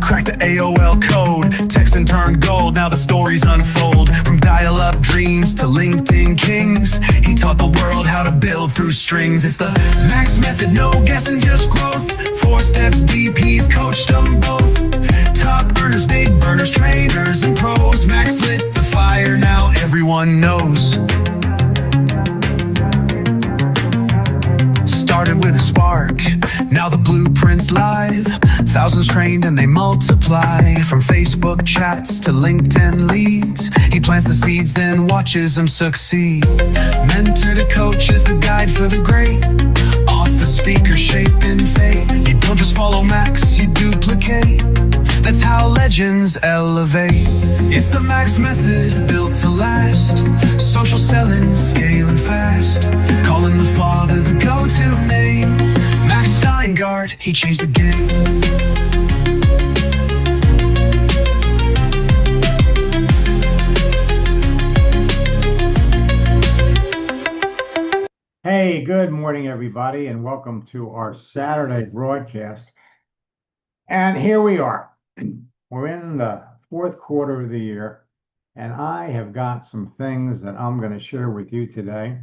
Cracked the AOL code, text and turned gold. Now the stories unfold. From dial-up dreams to LinkedIn kings, he taught the world how to build through strings. It's the Max method, no guessing, just growth. 4 steps deep, he's coached them both. Top earners, big burners, trainers and pros. Max lit the fire, now everyone knows. Started with a spark, now the blueprint's live. Thousands trained and they multiply. From Facebook chats to LinkedIn leads, he plants the seeds, then watches them succeed. Mentor to coach is the guide for the great. Author, speaker, shaping fate. You don't just follow Max, you duplicate. That's how legends elevate. It's the Max method, built to last. Social selling, scaling fast. Calling the father the go-to name. Max Steingart, he changed the game. Hey, good morning, everybody, and welcome to our Saturday broadcast. And here we are. We're in the fourth quarter of the year, and I have got some things that I'm going to share with you today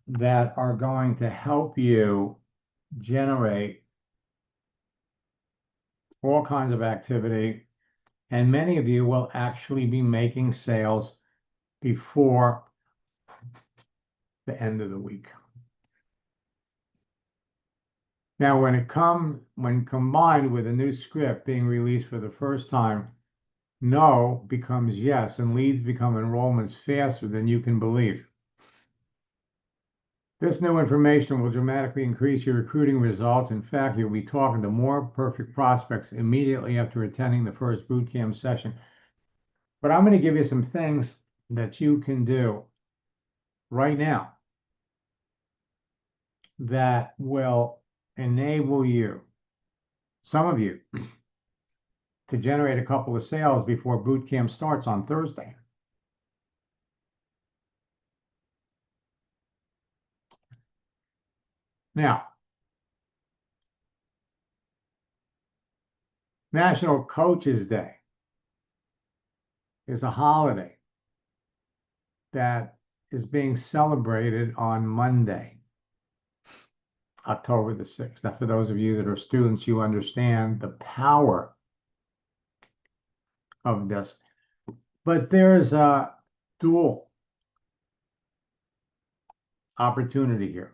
that are going to help you generate all kinds of activity, and many of you will actually be making sales before the end of the week. Now, when combined with a new script being released for the first time, no becomes yes, and leads become enrollments faster than you can believe. This new information will dramatically increase your recruiting results. In fact, you'll be talking to more perfect prospects immediately after attending the first bootcamp session. But I'm going to give you some things that you can do right now that will enable you, some of you, to generate a couple of sales before boot camp starts on Thursday. Now, National Coaches Day is a holiday that is being celebrated on Monday, October the 6th. Now, for those of you that are students, you understand the power of this. But there's a dual opportunity here,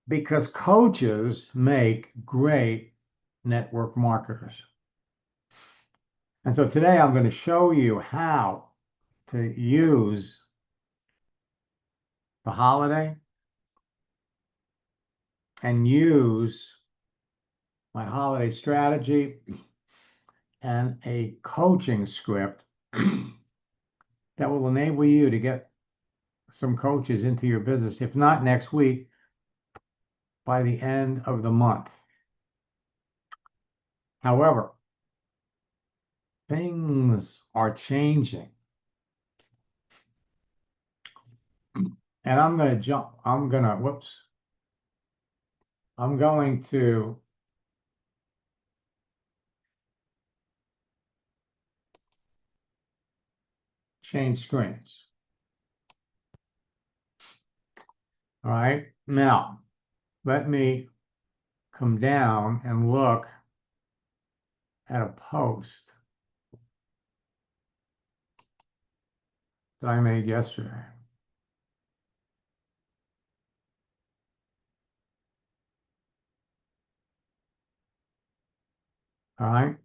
because coaches make great network marketers. And so today I'm going to show you how to use the holiday and use my holiday strategy and a coaching script that will enable you to get some coaches into your business, if not next week, by the end of the month. However, things are changing. And I'm going to change screens. All right, now let me come down and look at a post that I made yesterday. All right.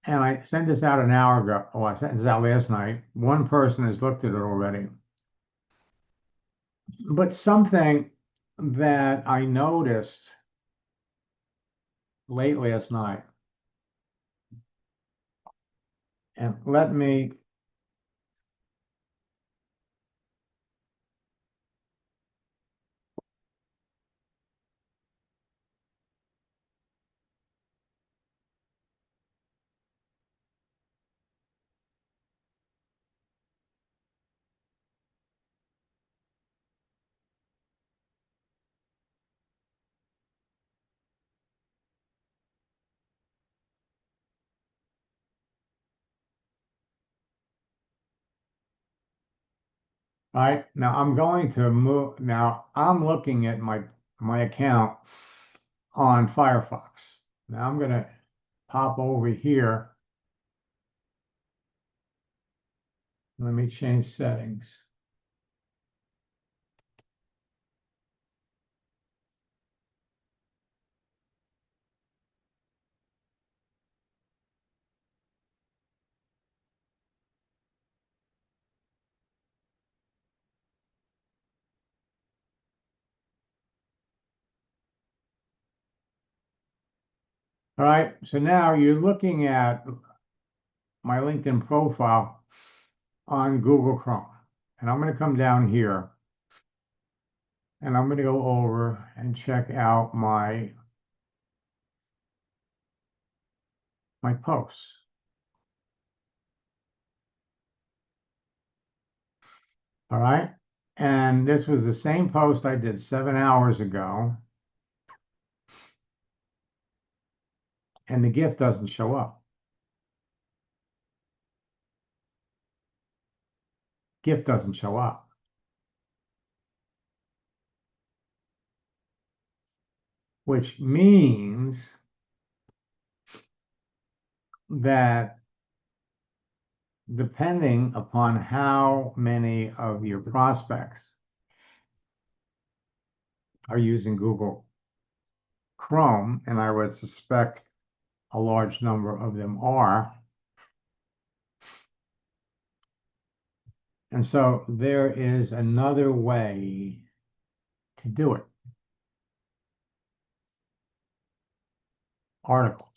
And I sent this out an hour ago. Oh, I sent this out last night. One person has looked at it already. But something that I noticed late last night, and let me All right, now I'm going to move. Now I'm looking at my account on Firefox. Now I'm going to pop over here. Let me change settings. All right, so now you're looking at my LinkedIn profile on Google Chrome. And I'm going to come down here and I'm going to go over and check out my posts. All right. And this was the same post I did 7 hours ago. And the GIF doesn't show up. GIF doesn't show up. Which means that depending upon how many of your prospects are using Google Chrome, and I would suspect a large number of them are. And so there is another way to do it. Articles.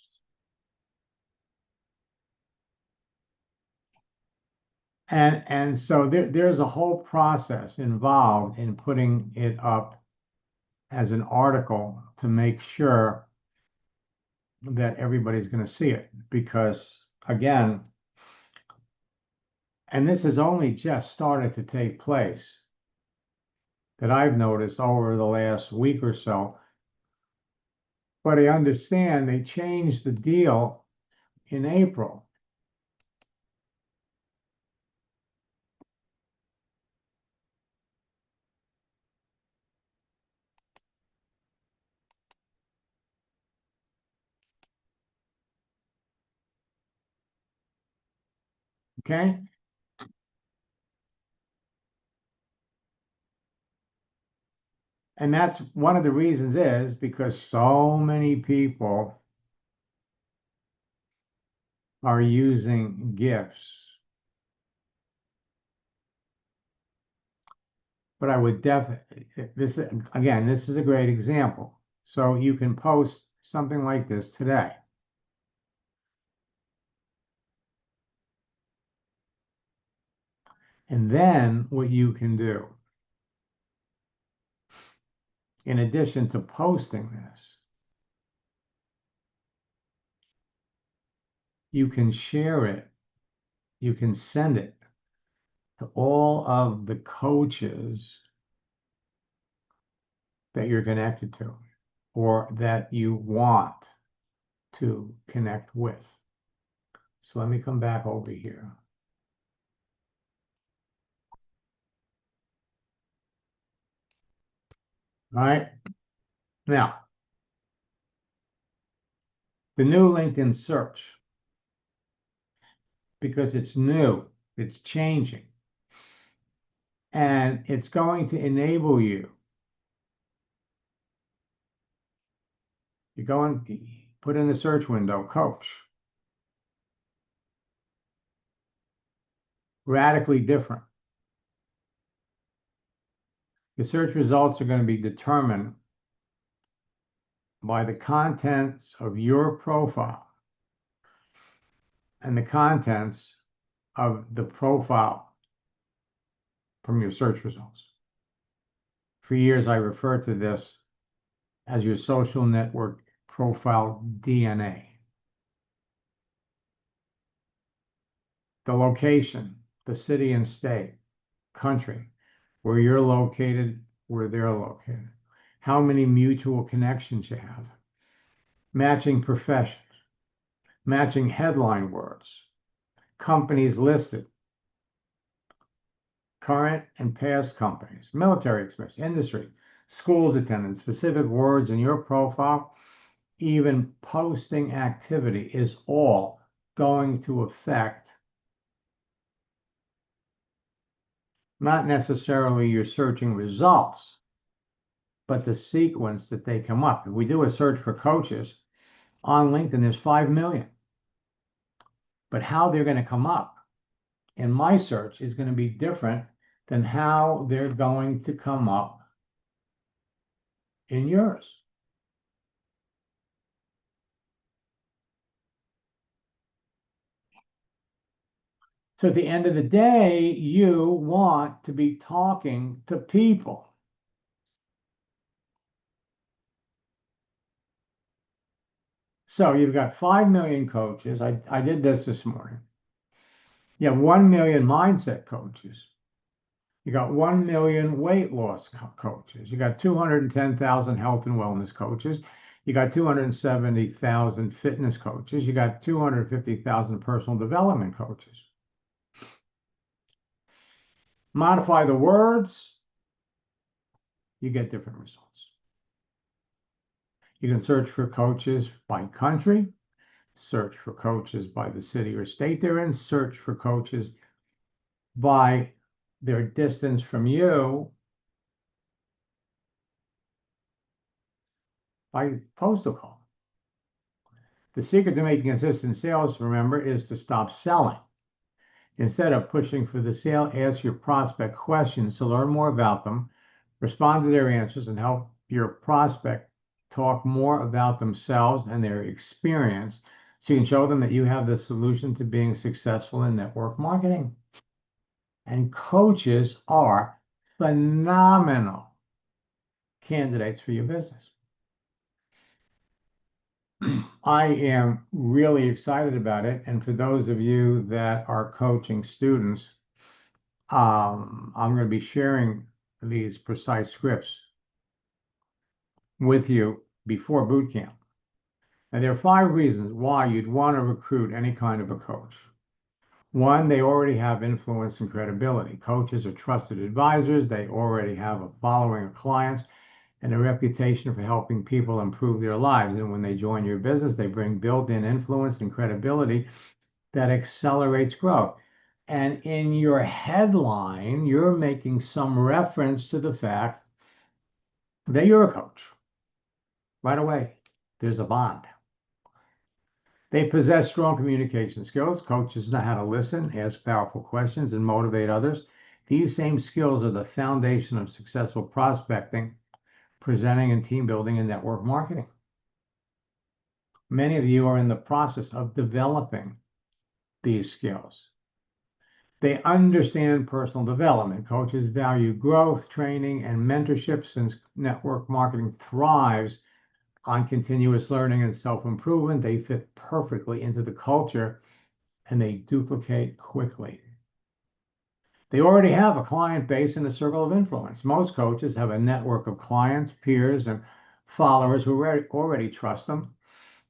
And so there's a whole process involved in putting it up as an article to make sure that everybody's going to see it. Because again, and this has only just started to take place that I've noticed over the last week or so. But I understand they changed the deal in April. Okay. And that's one of the reasons is because so many people are using GIFs. But I would definitely, this again, this is a great example. So you can post something like this today. And then what you can do, in addition to posting this, you can share it, you can send it to all of the coaches that you're connected to or that you want to connect with. So let me come back over here. All right. Now, the new LinkedIn search, because it's new, it's changing, and it's going to enable you. You go and put in the search window, coach. Radically different. The search results are going to be determined by the contents of your profile and the contents of the profile from your search results. For years, I referred to this as your social network profile DNA. The location, the city and state, country, where you're located, where they're located, how many mutual connections you have, matching professions, matching headline words, companies listed, current and past companies, military experience, industry, schools attendance, specific words in your profile, even posting activity is all going to affect not necessarily your searching results, but the sequence that they come up. If we do a search for coaches on LinkedIn, there's 5 million. But how they're going to come up in my search is going to be different than how they're going to come up in yours. So at the end of the day, you want to be talking to people. So you've got 5 million coaches. I did this morning. You have 1 million mindset coaches. You got 1 million weight loss coaches. You got 210,000 health and wellness coaches. You got 270,000 fitness coaches. You got 250,000 personal development coaches. Modify the words, you get different results. You can search for coaches by country, search for coaches by the city or state they're in, search for coaches by their distance from you, by postal code. The secret to making consistent sales, remember, is to stop selling. Instead of pushing for the sale, ask your prospect questions to learn more about them, respond to their answers, and help your prospect talk more about themselves and their experience so you can show them that you have the solution to being successful in network marketing. And coaches are phenomenal candidates for your business. I am really excited about it. And for those of you that are coaching students, I'm going to be sharing these precise scripts with you before boot camp. And there are 5 reasons why you'd want to recruit any kind of a coach. 1, they already have influence and credibility. Coaches are trusted advisors. They already have a following of clients and a reputation for helping people improve their lives. And when they join your business, they bring built-in influence and credibility that accelerates growth. And in your headline, you're making some reference to the fact that you're a coach. Right away, there's a bond. They possess strong communication skills. Coaches know how to listen, ask powerful questions, and motivate others. These same skills are the foundation of successful prospecting, presenting, and team building and network marketing. Many of you are in the process of developing these skills. They understand personal development. Coaches value growth, training, and mentorship since network marketing thrives on continuous learning and self-improvement. They fit perfectly into the culture and they duplicate quickly. They already have a client base and a circle of influence. Most coaches have a network of clients, peers, and followers who already trust them.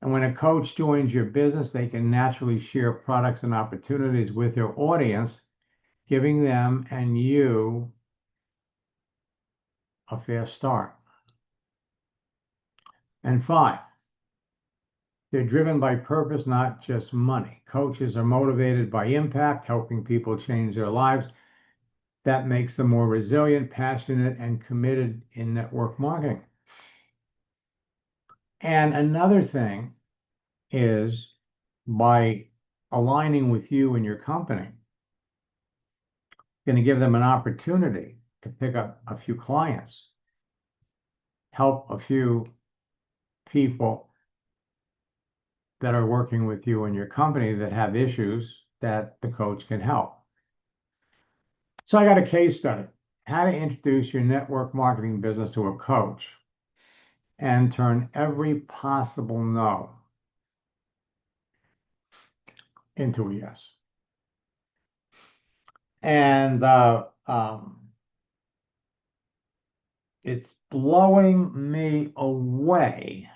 And when a coach joins your business, they can naturally share products and opportunities with their audience, giving them and you a fair start. And 5, they're driven by purpose, not just money. Coaches are motivated by impact, helping people change their lives. That makes them more resilient, passionate, and committed in network marketing. And another thing is by aligning with you and your company, going to give them an opportunity to pick up a few clients, help a few people that are working with you and your company that have issues that the coach can help. So I got a case study, how to introduce your network marketing business to a coach and turn every possible no into a yes. And it's blowing me away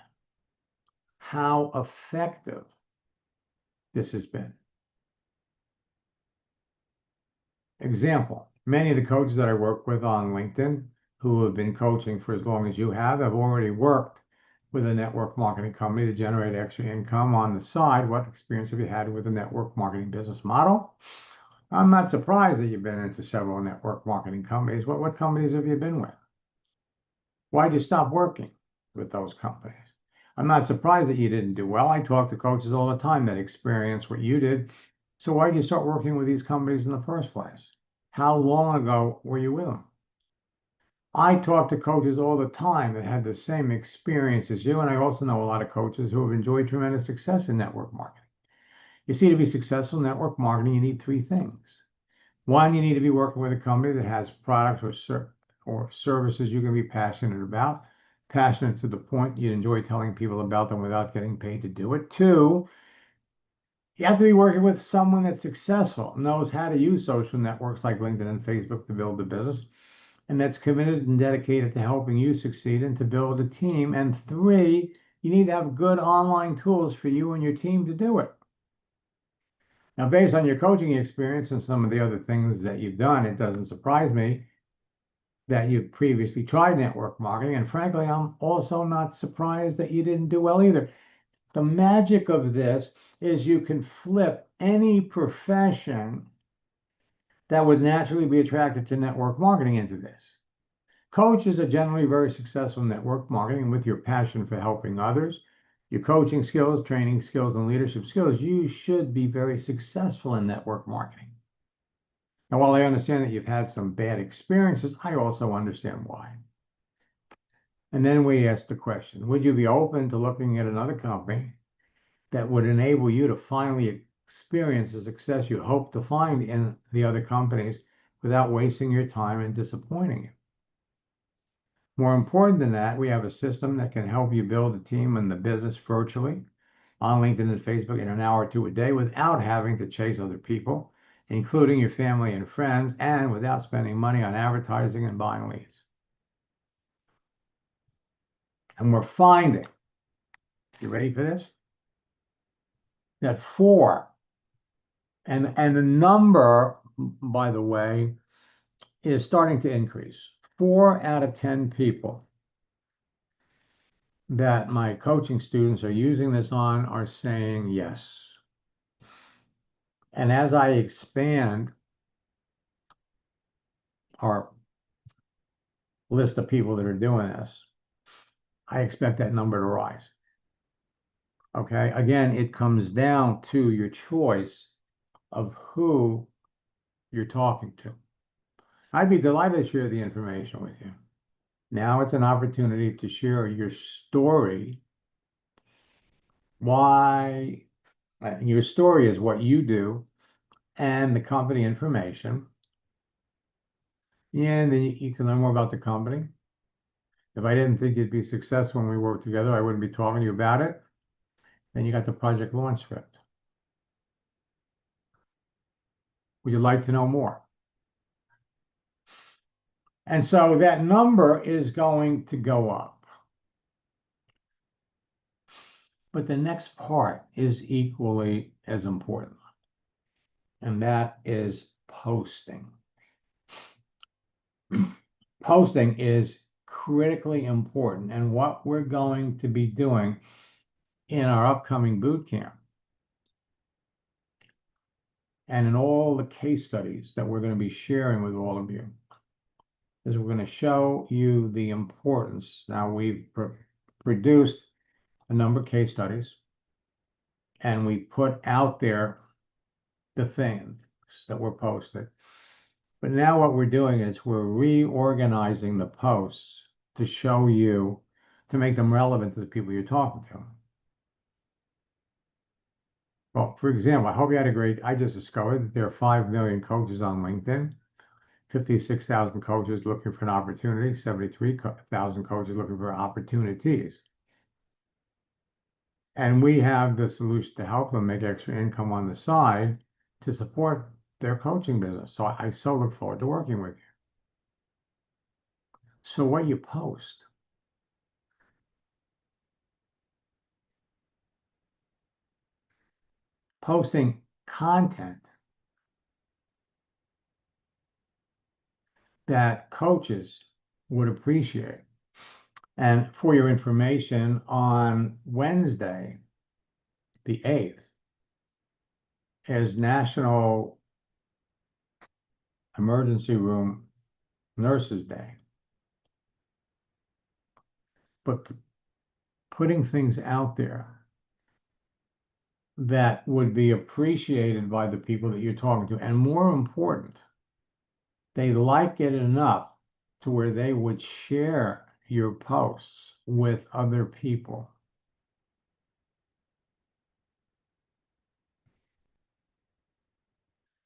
how effective this has been. Example, Many of the coaches that I work with on LinkedIn who have been coaching for as long as you have already worked with a network marketing company to generate extra income on the side. What experience have you had with a network marketing business model? I'm not surprised that you've been into several network marketing companies. What companies have you been with? Why'd you stop working with those companies? I'm not surprised that you didn't do well. I talk to coaches all the time that experience what you did. So why did you start working with these companies in the first place? How long ago were you with them? I talk to coaches all the time that had the same experience as you, and I also know a lot of coaches who have enjoyed tremendous success in network marketing. You see, to be successful in network marketing, you need three things. One, you need to be working with a company that has products or services you can be passionate about, passionate to the point you'd enjoy telling people about them without getting paid to do it. Two, you have to be working with someone that's successful, knows how to use social networks like LinkedIn and Facebook to build a business, and that's committed and dedicated to helping you succeed and to build a team. And three, you need to have good online tools for you and your team to do it. Now, based on your coaching experience and some of the other things that you've done, it doesn't surprise me that you've previously tried network marketing. And frankly, I'm also not surprised that you didn't do well either. The magic of this is you can flip any profession that would naturally be attracted to network marketing into this. Coaches are generally very successful in network marketing with your passion for helping others, your coaching skills, training skills, and leadership skills. You should be very successful in network marketing. Now, while I understand that you've had some bad experiences, I also understand why. And then we ask the question, would you be open to looking at another company that would enable you to finally experience the success you hope to find in the other companies without wasting your time and disappointing you? More important than that, we have a system that can help you build a team in the business virtually on LinkedIn and Facebook in an hour or two a day without having to chase other people, including your family and friends, and without spending money on advertising and buying leads. And we're finding, you ready for this? That and the number, by the way, is starting to increase. 4 out of 10 people that my coaching students are using this on are saying yes. And as I expand our list of people that are doing this, I expect that number to rise. Okay, again, it comes down to your choice of who you're talking to. I'd be delighted to share the information with you. Now it's an opportunity to share your story. Why your story is what you do and the company information. And then you can learn more about the company. If I didn't think you'd be successful when we worked together, I wouldn't be talking to you about it. Then you got the project launch script. Would you like to know more? And so that number is going to go up. But the next part is equally as important, and that is posting. Posting is critically important, and what we're going to be doing in our upcoming boot camp and in all the case studies that we're going to be sharing with all of you is we're going to show you the importance. Now, we've produced a number of case studies, and we put out there the things that were posted. But now what we're doing is we're reorganizing the posts to show you, to make them relevant to the people you're talking to. Well, for example, I hope you had a great, I just discovered that there are 5 million coaches on LinkedIn, 56,000 coaches looking for an opportunity, 73,000 coaches looking for opportunities. And we have the solution to help them make extra income on the side to support their coaching business. So I so look forward to working with you. So what you post, posting content that coaches would appreciate. And for your information, on Wednesday, the 8th, is National Emergency Room Nurses Day. But putting things out there that would be appreciated by the people that you're talking to, and more important, they like it enough to where they would share your posts with other people.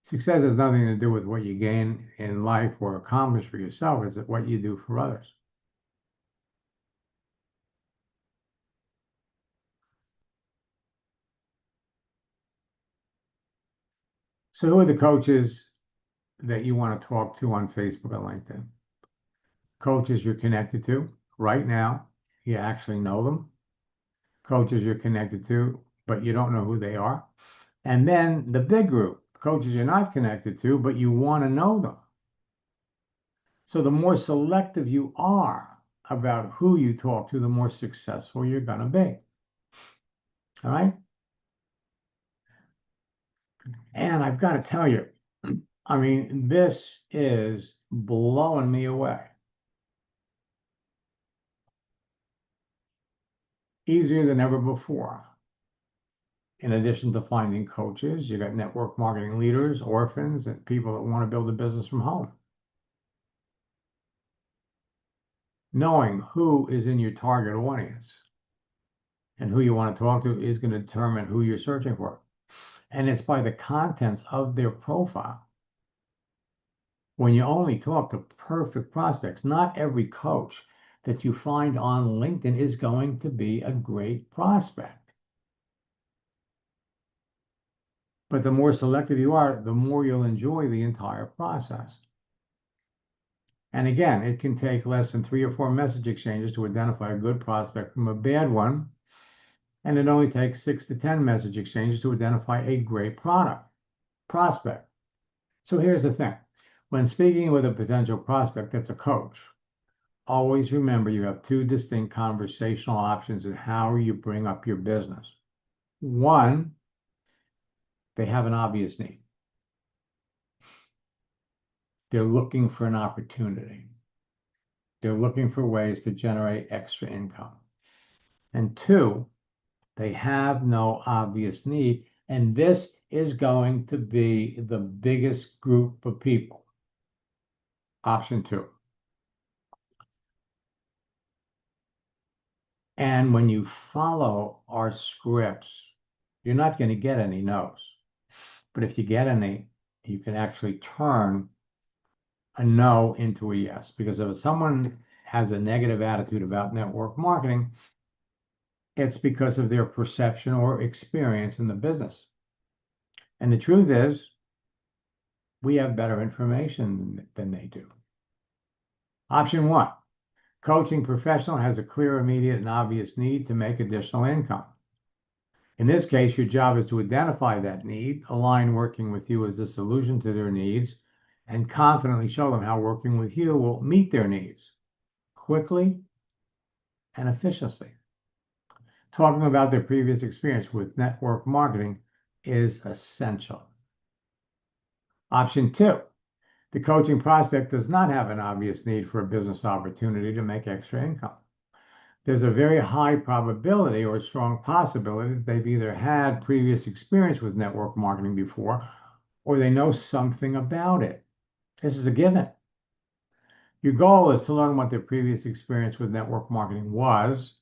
Success has nothing to do with what you gain in life or accomplish for yourself. It's what you do for others. So who are the coaches that you want to talk to on Facebook and LinkedIn? Coaches you're connected to right now, you actually know them. Coaches you're connected to, but you don't know who they are. And then the big group, coaches you're not connected to, but you want to know them. So the more selective you are about who you talk to, the more successful you're going to be. All right? And I've got to tell you, I mean, this is blowing me away. Easier than ever before. In addition to finding coaches, you got network marketing leaders, orphans, and people that want to build a business from home. Knowing who is in your target audience and who you want to talk to is going to determine who you're searching for. And it's by the contents of their profile. When you only talk to perfect prospects, not every coach that you find on LinkedIn is going to be a great prospect. But the more selective you are, the more you'll enjoy the entire process. And again, it can take less than 3 or 4 message exchanges to identify a good prospect from a bad one. And it only takes 6 to 10 message exchanges to identify a great prospect. So here's the thing. When speaking with a potential prospect that's a coach, always remember you have 2 distinct conversational options in how you bring up your business. One, they have an obvious need. They're looking for an opportunity. They're looking for ways to generate extra income. And 2, they have no obvious need. And this is going to be the biggest group of people. Option 2. And when you follow our scripts, you're not going to get any no's. But if you get any, you can actually turn a no into a yes. Because if someone has a negative attitude about network marketing, it's because of their perception or experience in the business. And the truth is, we have better information than they do. Option 1, coaching professional has a clear, immediate, and obvious need to make additional income. In this case, your job is to identify that need, align working with you as the solution to their needs, and confidently show them how working with you will meet their needs quickly and efficiently. Talking about their previous experience with network marketing is essential. Option 2, the coaching prospect does not have an obvious need for a business opportunity to make extra income. There's a very high probability or strong possibility that they've either had previous experience with network marketing before, or they know something about it. This is a given. Your goal is to learn what their previous experience with network marketing was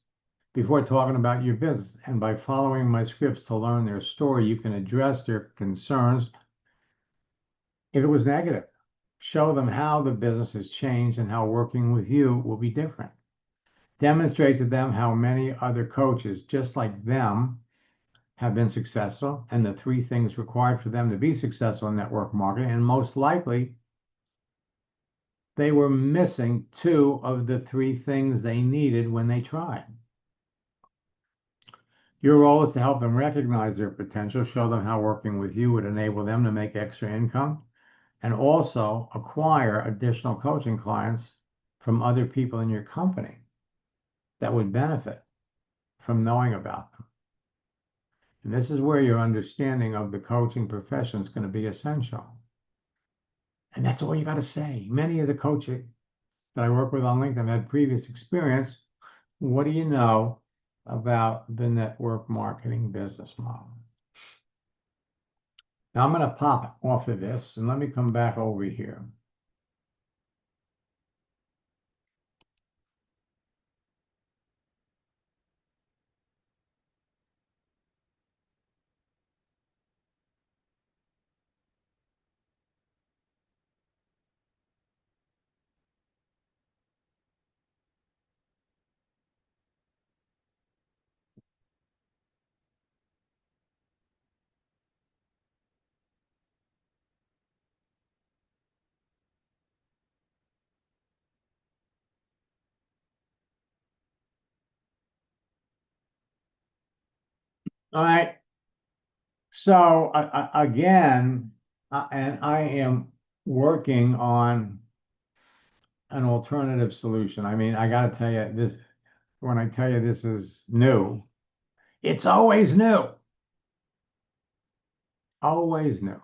before talking about your business. And by following my scripts to learn their story, you can address their concerns if it was negative. Show them how the business has changed and how working with you will be different. Demonstrate to them how many other coaches just like them have been successful and the 3 things required for them to be successful in network marketing. And most likely, they were missing 2 of the 3 things they needed when they tried. Your role is to help them recognize their potential, show them how working with you would enable them to make extra income, and also acquire additional coaching clients from other people in your company that would benefit from knowing about them. And this is where your understanding of the coaching profession is going to be essential. And that's all you got to say. Many of the coaches that I work with on LinkedIn have had previous experience. What do you know about the network marketing business model? Now I'm going to pop off of this and let me come back over here. All right. So again, and I am working on an alternative solution. I mean, I got to tell you this, when I tell you this is new, it's always new. Always new.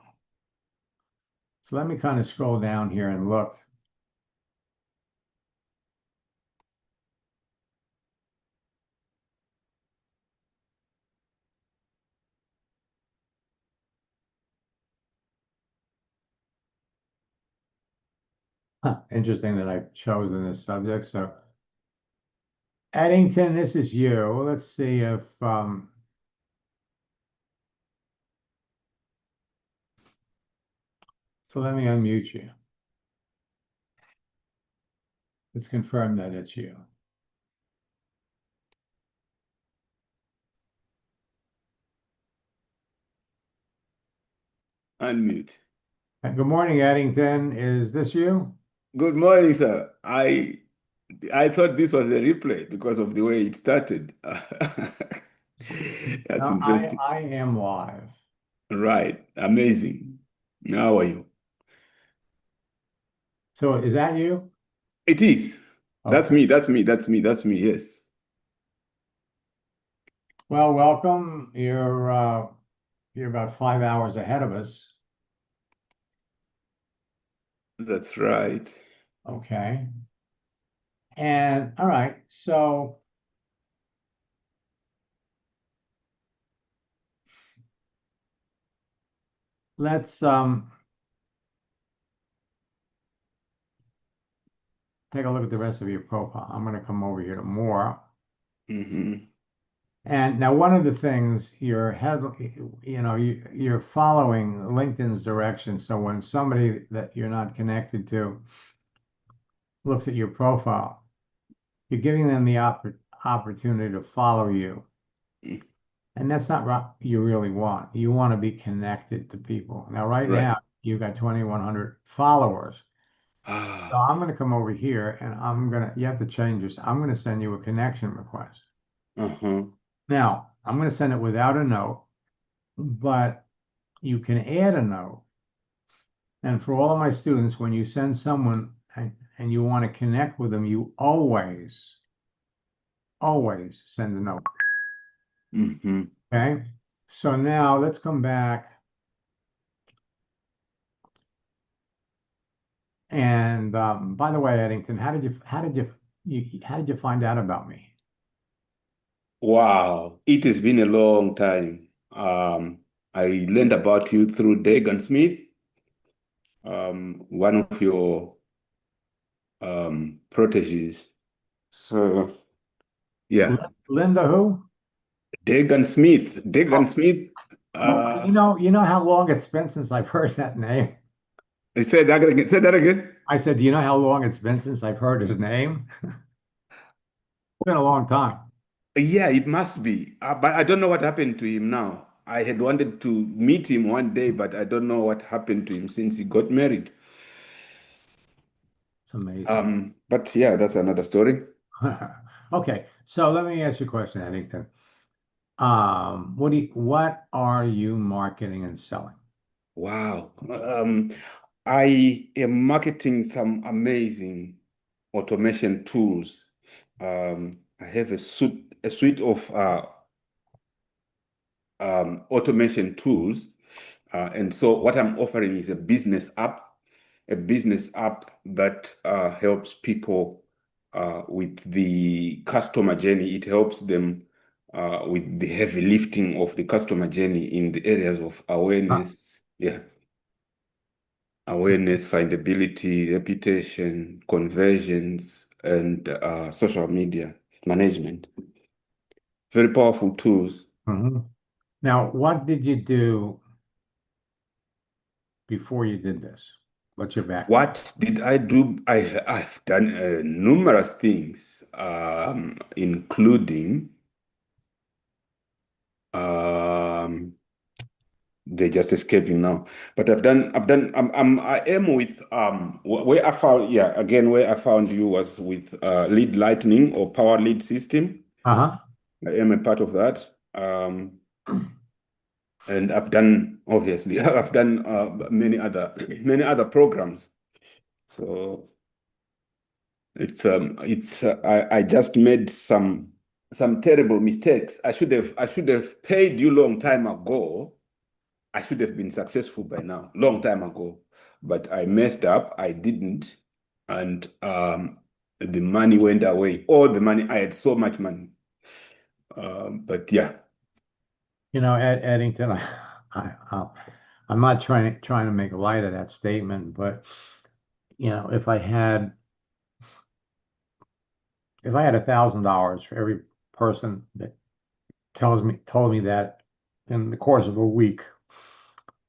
So let me kind of scroll down here and look. Interesting that I've chosen this subject. So Eddington, this is you. Let's see if so let me unmute you. Let's confirm that it's you. Unmute. Good morning, Eddington. Is this you? Good morning, sir. I thought this was a replay because of the way it started. That's No, interesting. I am live. Right. Amazing. How are you? So is that you? It is. That's Okay. me. That's me. That's me. That's me. Yes. Well, welcome. You're about 5 hours ahead of us. That's right. Okay. And all right, so let's take a look at the rest of your profile. I'm going to come over here to more. Mm-hmm. And now one of the things you're following LinkedIn's direction. So when somebody that you're not connected to looks at your profile, you're giving them the opportunity to follow you. And that's not what you really want. You want to be connected to people. Now, right Right. now, you've got 2,100 followers. So Ah. I'm going to come over here and you have to change this. I'm going to send you a connection request. Uh-huh. Now, I'm going to send it without a note, but you can add a note. And for all of my students, when you send someone and you want to connect with them, you always send a note. Mm-hmm. Okay. So now let's come back. And by the way, Eddington, how did you find out about me? Wow. It has been a long time. I learned about you through Dagan Smith, one of your proteges. So yeah, Linda who? Dagan Smith. Dagan Oh, Smith. oh, you know how long it's been since I've heard that name? I said that again. Say that again. I said, do you know how long it's been since I've heard his name? It's been a long time. Yeah, it must be. But I don't know what happened to him now. I had wanted to meet him one day, but I don't know what happened to him since he got married. It's amazing. But yeah, that's another story. Okay, so let me ask you a question, Eddington. What are you marketing and selling? Wow. I am marketing some amazing automation tools. I have a suite of automation tools. And so what I'm offering is a business app that helps people with the customer journey. It helps them with the heavy lifting of the customer journey in the areas of awareness, awareness, findability, reputation, conversions, and social media management. Very powerful tools. Mhm. Now, what did you do before you did this? What's your background? What did I do? I've done numerous things, including they're just escaping now. But I am with where I found where I found you was with lead lightning or power lead system. Uh-huh. I am a part of that. And I've done obviously I've done many other programs. So I just made some terrible mistakes. I should have paid you long time ago. I should have been successful by now, long time ago. But I messed up. I didn't, and the money went away. All the money, I had so much money. But yeah, You know, Eddington, I'm not trying to make light of that statement, but you know, if I had $1,000 for every person that told me that in the course of a week,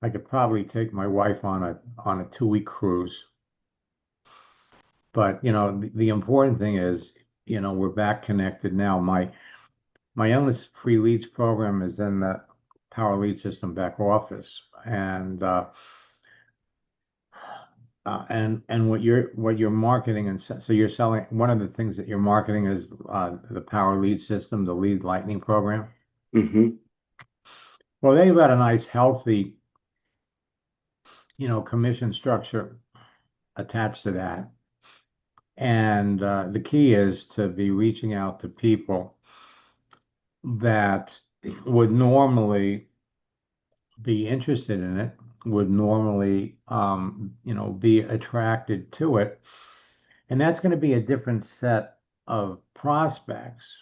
I could probably take my wife on a 2-week cruise. But you know, the important thing is, you know, we're back connected now. My illness free leads program is in the Power Lead System back office, and what you're marketing, and so you're selling, one of the things that you're marketing is the Power Lead System, the Lead Lightning program. hmm Well, they've got a nice, healthy, you know, commission structure attached to that. And the key is to be reaching out to people that would normally be interested in it, would normally, you know, be attracted to it. And that's going to be a different set of prospects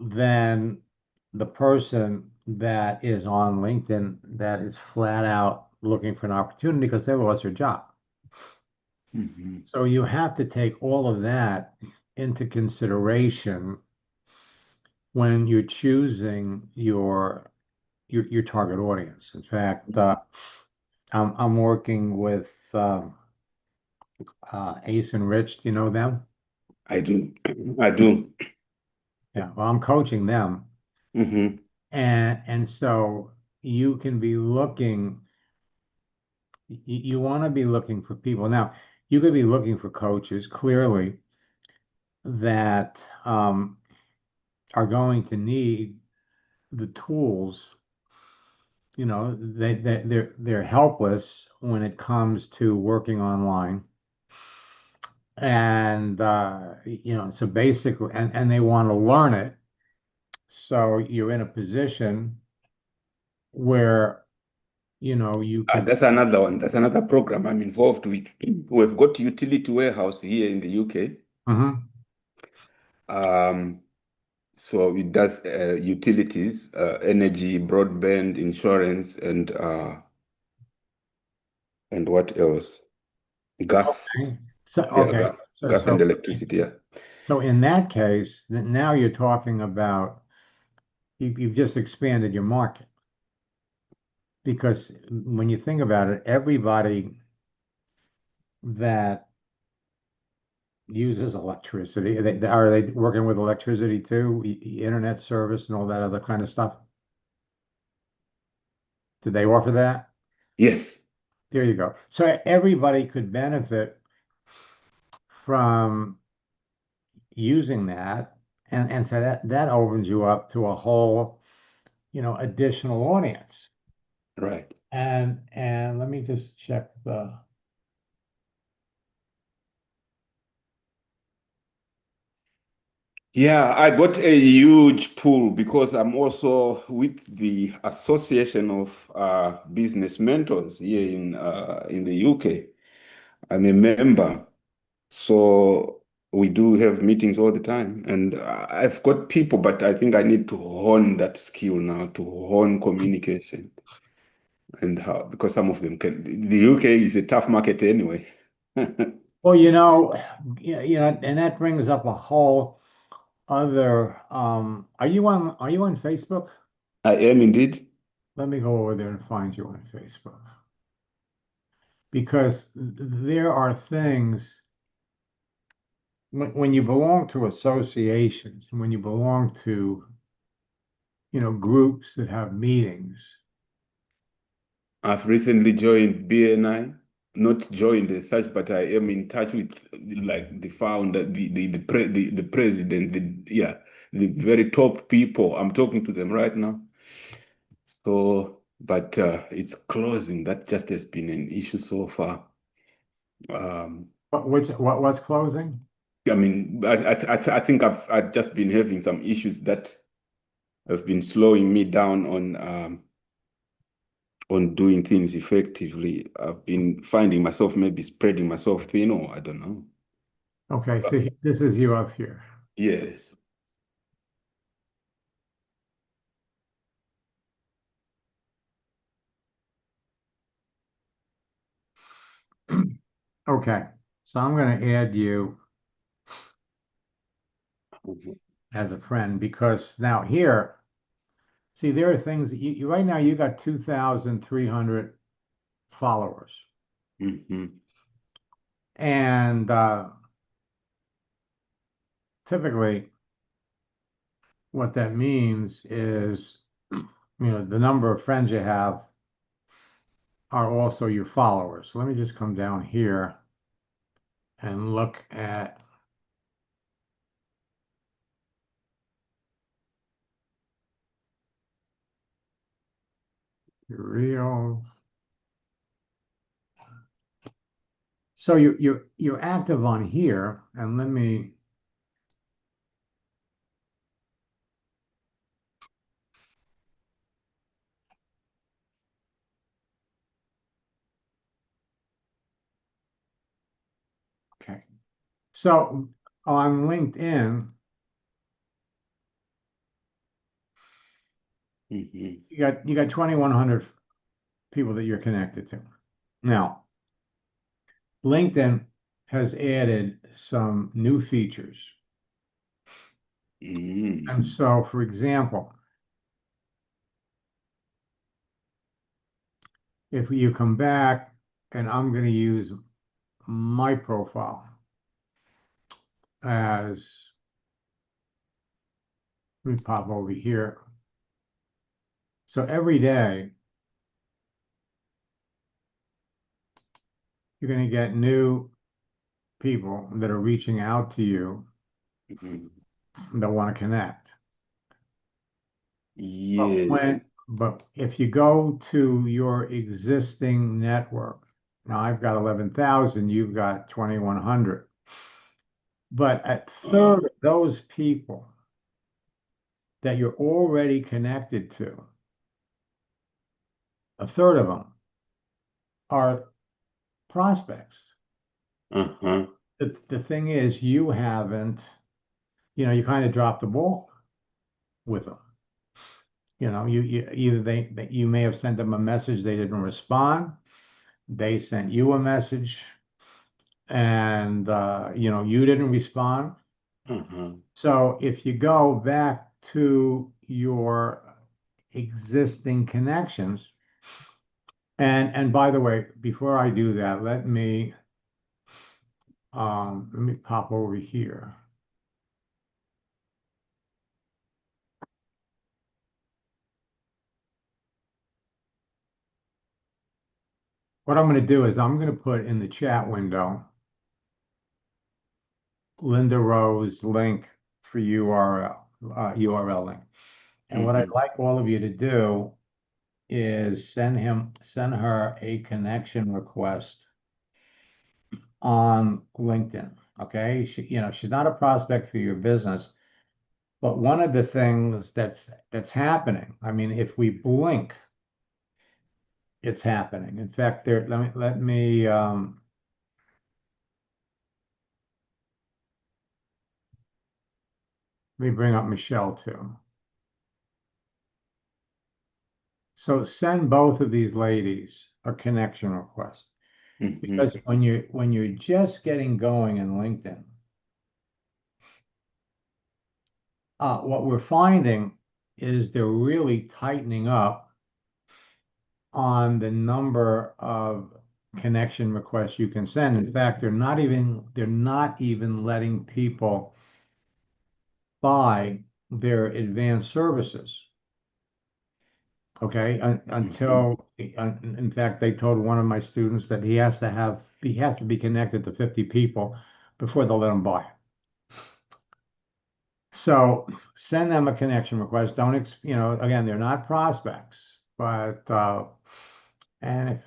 than the person that is on LinkedIn that is flat out looking for an opportunity because they lost their job. hmm So you have to take all of that into consideration when you're choosing your target audience. In fact, I'm working with Ace and Rich. Do you know them? I do, I do. Yeah. Well, I'm coaching them, hmm and so you can be looking. You want to be looking for people. Now, you could be looking for coaches clearly that are going to need the tools. You know, they're helpless when it comes to working online. And you know, so basically, and they want to learn it. So you're in a position where, you know, you could. That's another one. That's another program I'm involved with. We've got utility warehouse here in the UK. Mhm. Um, so it does utilities, energy, broadband, insurance, and what else? Gas. So Yeah, okay, gas and electricity. Yeah. so in that case, now you're talking about you've just expanded your market, because when you think about it, everybody that uses electricity, are they working with electricity too, internet service and all that other kind of stuff? Did they offer that? Yes. There you go. So everybody could benefit from using that, and so that opens you up to a whole, you know, additional audience. Right. And let me just check the. Yeah, I got a huge pull because I'm also with the Association of Business Mentors here in the UK. I'm a member, so we do have meetings all the time, and I've got people, but I think I need to hone that skill now to hone communication and how because some of them can. The UK is a tough market anyway. Well, and that brings up a whole other. Are you on Facebook? I am indeed. Let me go over there and find you on Facebook because there are things when you belong to associations, when you belong to, groups that have meetings. I've recently joined BNI, not joined as such, but I am in touch with like the founder, the president, the very top people. I'm talking to them right now. So, but it's closing. That just has been an issue so far. Um, What's closing? I mean, I think I've just been having some issues that have been slowing me down on doing things effectively. I've been finding myself maybe spreading myself thin, or I don't know. Okay, so this is you up here. Yes. Okay, so I'm going to add you Mhm. as a friend because now here, see, there are things that you right now you got 2,300 followers, Mhm. and typically what that means is, the number of friends you have are also your followers. So let me just come down here and look at your real. So you're active on here, and let me. Okay. So on LinkedIn, Mhm. you got 2,100 people that you're connected to. Now, LinkedIn has added some new features. Mhm. And so, for example, if you come back and I'm going to use my profile as, let me pop over here. So every day you're going to get new people that are reaching out to you Mhm. that want to connect. Yes. But if you go to your existing network, now I've got 11,000, you've got 2,100. But a third of those people that you're already connected to, a third of them are prospects. Uh-huh. The thing is, you haven't, you kind of dropped the ball with them. You either you may have sent them a message, they didn't respond. They sent you a message and you didn't respond. Uh-huh. So if you go back to your existing connections, and by the way, before I do that, let me pop over here. What I'm going to do is I'm going to put in the chat window Linda Rose link for URL link. And what I'd Mhm. like all of you to do is send her a connection request on LinkedIn. Okay. She's not a prospect for your business, but one of the things that's happening, I mean, if we blink, it's happening. In fact, let me bring up Michelle too. So send both of these ladies a connection request. Because when you're just getting going in LinkedIn, what we're finding is they're really tightening up on the number of connection requests you can send. In fact, they're not even letting people buy their advanced services. Okay, until in fact, they told one of my students that he has to be connected to 50 people before they'll let him buy it. So send them a connection request. Don't, again, they're not prospects, but and if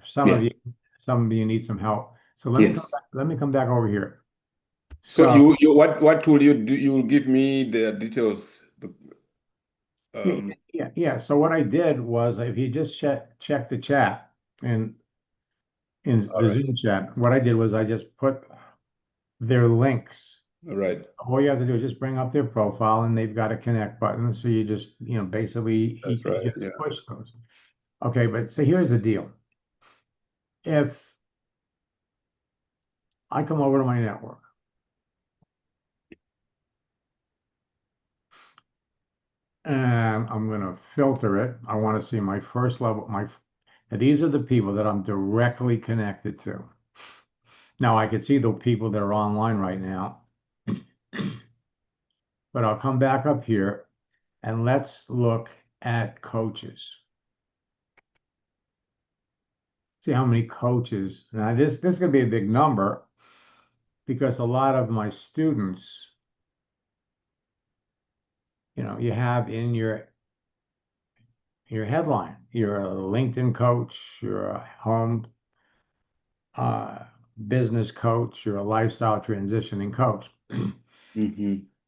some of you need some help. So let me come back over here. So what will you do? You will give me the details. Yeah. So what I did was, if you just check the chat and in the Zoom chat, what I did was I just put their links. All right. All you have to do is just bring up their profile, and they've got a connect button. So you just, basically you can just push those. Okay, but so here's the deal. If I come over to my network, and I'm going to filter it. I want to see my first level. These are the people that I'm directly connected to. Now I can see the people that are online right now, but I'll come back up here and let's look at coaches. See how many coaches. Now this is going to be a big number because a lot of my students, you have in your headline, you're a LinkedIn coach, you're a home business coach, you're a lifestyle transitioning coach.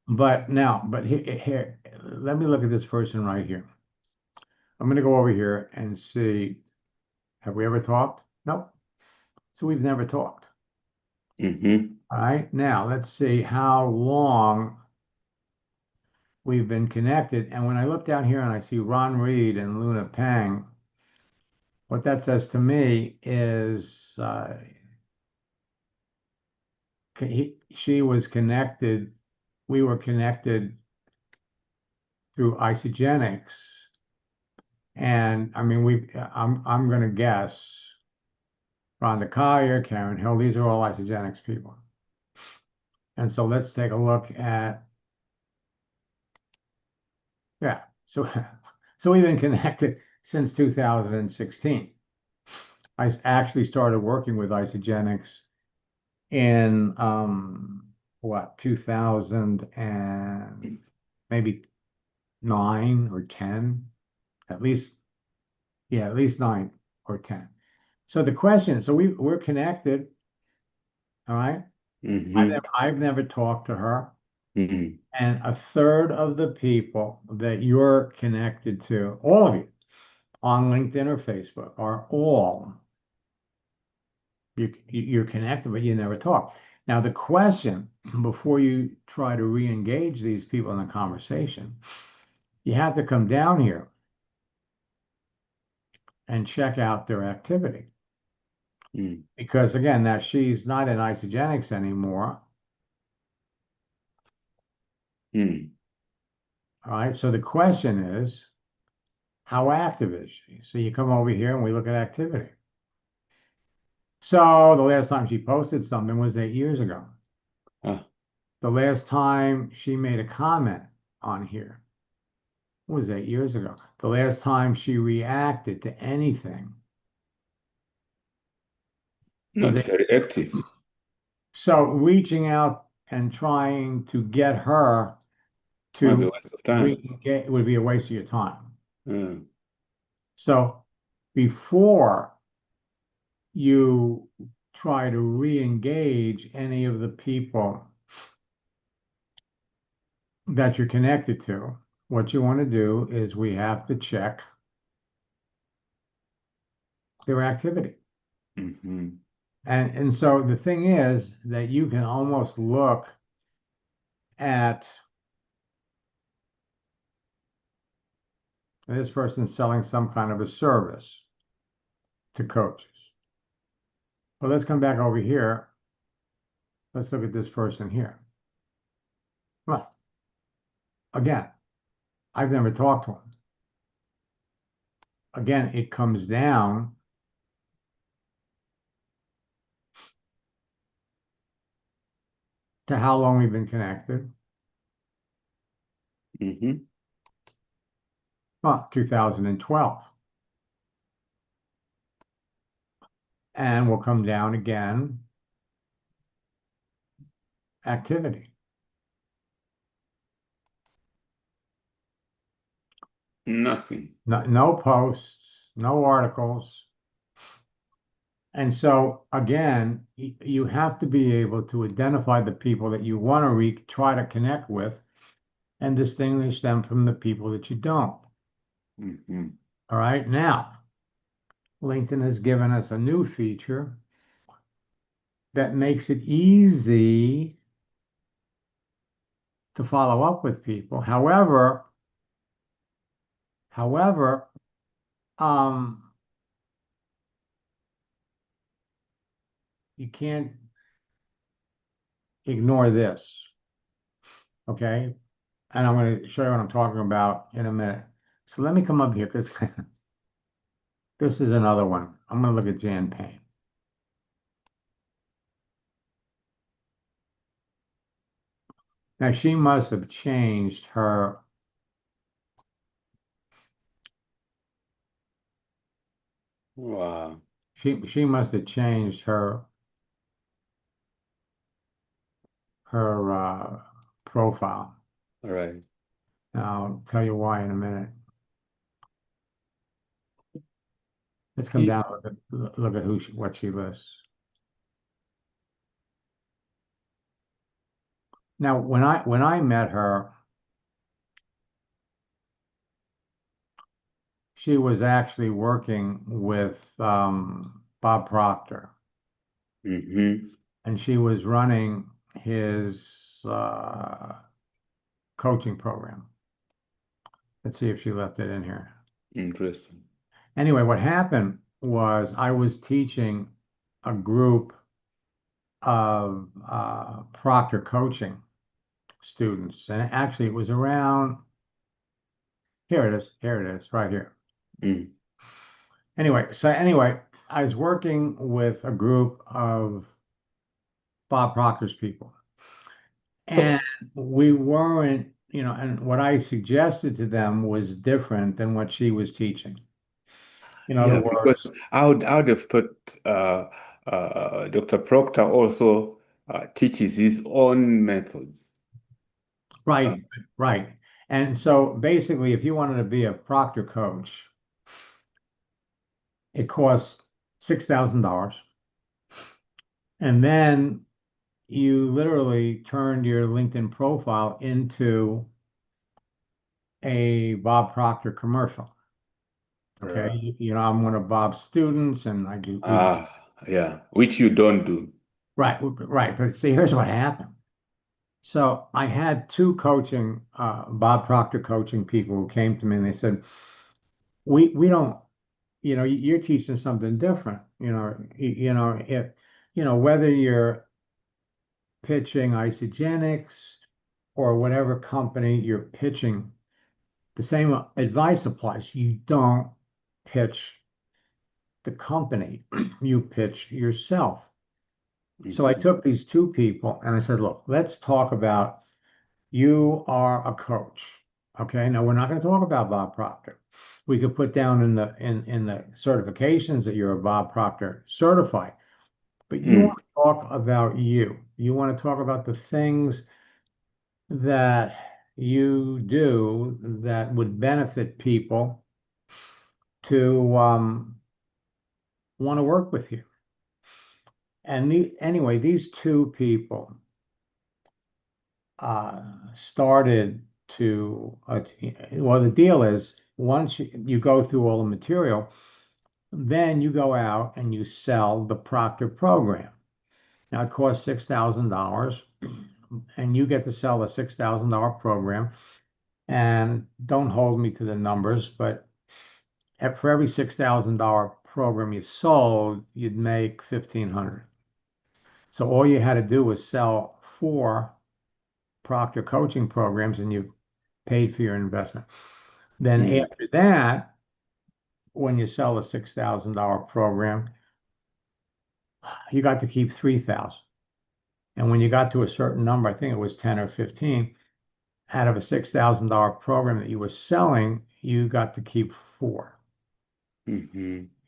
But here, let me look at this person right here. I'm going to go over here and see, have we ever talked? Nope. So we've never talked. All right. Now let's see how long we've been connected. And when I look down here and I see Ron Reed and Luna Pang, what that says to me is she was connected. We were connected through Isagenix. And I mean, I'm going to guess Rhonda Collier, Karen Hill, these are all Isagenix people. And so let's take a look at, so we've been connected since 2016. I actually started working with Isagenix in 2000 and maybe 9 or 10, at least 9 or 10. So the question, so we're connected, all right? I've never talked to her. And a third of the people that you're connected to, all of you, on LinkedIn or Facebook, are all you're connected, but you never talk. Now, the question, before you try to re-engage these people in the conversation, you have to come down here and check out their activity. Because again, now she's not in Isagenix anymore. All right. So the question is, how active is she? So you come over here and we look at activity. So the last time she posted something was 8 years ago. The last time she made a comment on here was 8 years ago. The last time she reacted to anything. Not very active. So reaching out and trying to get her to Might be a waste of time. re-engage would be a waste of your time. So before you try to re-engage any of the people that you're connected to, what you want to do is we have to check their activity. Mm-hmm. And so the thing is that you can almost look at this person selling some kind of a service to coaches. Well, let's come back over here. Let's look at this person here. Well, again, I've never talked to him. Again, it comes down to how long we've been connected. Mm-hmm. Well, 2012. And we'll come down again, activity. Nothing. No posts, no articles. And so again, you have to be able to identify the people that you want to try to connect with and distinguish them from the people that you don't. Mm-hmm. All right. Now, LinkedIn has given us a new feature that makes it easy to follow up with people. However, you can't ignore this. Okay. And I'm going to show you what I'm talking about in a minute. So let me come up here because this is another one. I'm going to look at Jan Payne. Now she must have changed her. Wow. She must have changed her profile. All right. I'll tell you why in a minute. Let's come Ye- down and look at what she lists. Now, when I met her, she was actually working with Bob Proctor, Mm-hmm. and she was running his coaching program. Let's see if she left it in here. Interesting. Anyway, what happened was I was teaching a group of Proctor coaching students, and actually it was around here. Here it is, right here. Mm. Anyway, I was working with a group of Bob Proctor's people, and So, we weren't, and what I suggested to them was different than what she was teaching. In other yeah, words, because I would have thought Dr. Proctor also teaches his own methods. Uh, right, right. And so basically, if you wanted to be a Proctor coach, it costs $6,000. And then you literally turned your LinkedIn profile into a Bob Proctor commercial. Okay. right. I'm one of Bob's students and we do, Ah, yeah, which you don't do. right, right. But see, here's what happened. So I had two Bob Proctor coaching people who came to me and they said, we don't, you're teaching something different. If, whether you're pitching Isagenix or whatever company you're pitching, the same advice applies. You don't pitch the company, you pitch yourself. So I Mhm. took these two people and I said, look, let's talk about you are a coach. Okay. Now we're not going to talk about Bob Proctor. We could put down in the certifications that you're a Bob Proctor certified, but you Mm. want to talk about you. You want to talk about the things that you do that would benefit people to want to work with you. And anyway, these two people started to, well, the deal is once you go through all the material, then you go out and you sell the Proctor program. Now it costs $6,000 and you get to sell a $6,000 program. And don't hold me to the numbers, but for every $6,000 program you sold, you'd make $1,500. So all you had to do was sell 4 Proctor coaching programs and you paid for your investment. Then after that, when you sell a $6,000 program, you got to keep 3,000. And when you got to a certain number, I think it was 10 or 15, out of a $6,000 program that you were selling, you got to keep 4. All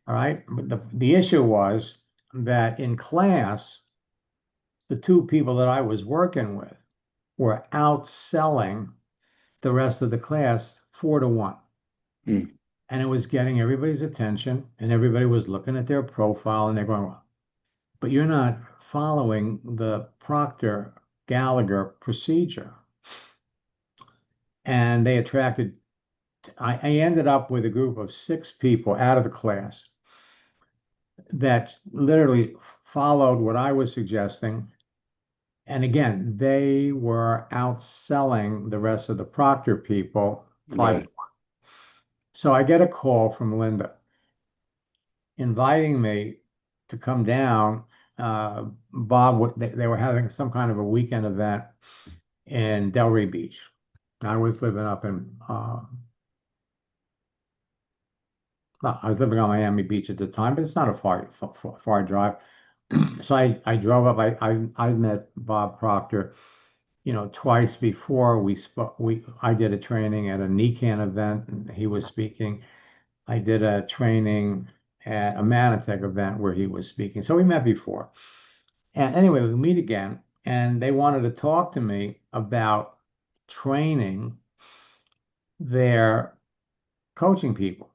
right. But the issue was that in class, the 2 people that I was working with were outselling the rest of the class 4-1. And it was getting everybody's attention, and everybody was looking at their profile, and they're going, well, but you're not following the Proctor Gallagher procedure. And they attracted, I ended up with a group of 6 people out of the class that literally followed what I was suggesting. And again, they were outselling the rest of the Proctor people 5-1. So I get a call from Linda inviting me to come down. Bob, they were having some kind of a weekend event in Delray Beach. I was living up in, I was living on Miami Beach at the time, but it's not a far drive. So I drove up. I met Bob Proctor, twice before. I did a training at a NECAN event, and he was speaking. I did a training at a Manatech event where he was speaking. So we met before. And anyway, we meet again, and they wanted to talk to me about training their coaching people.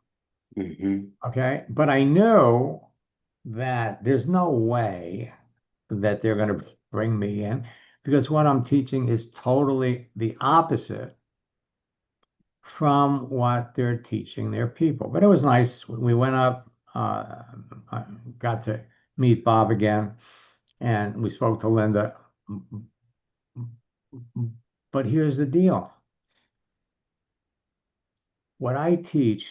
Okay. But I know that there's no way that they're going to bring me in because what I'm teaching is totally the opposite from what they're teaching their people. But it was nice. We went up, I got to meet Bob again, and we spoke to Linda. But here's the deal. What I teach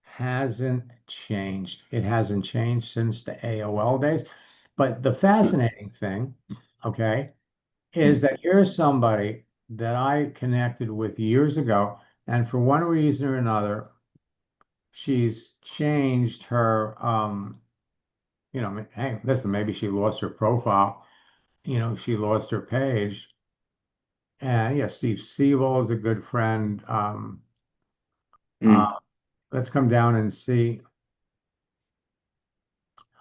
hasn't changed. It hasn't changed since the AOL days. But the fascinating thing, okay, is that here's somebody that I connected with years ago, and for one reason or another, she's changed her, hey, listen, maybe she lost her profile, she lost her page. And yeah, Steve Siebel is a good friend. Let's come down and see.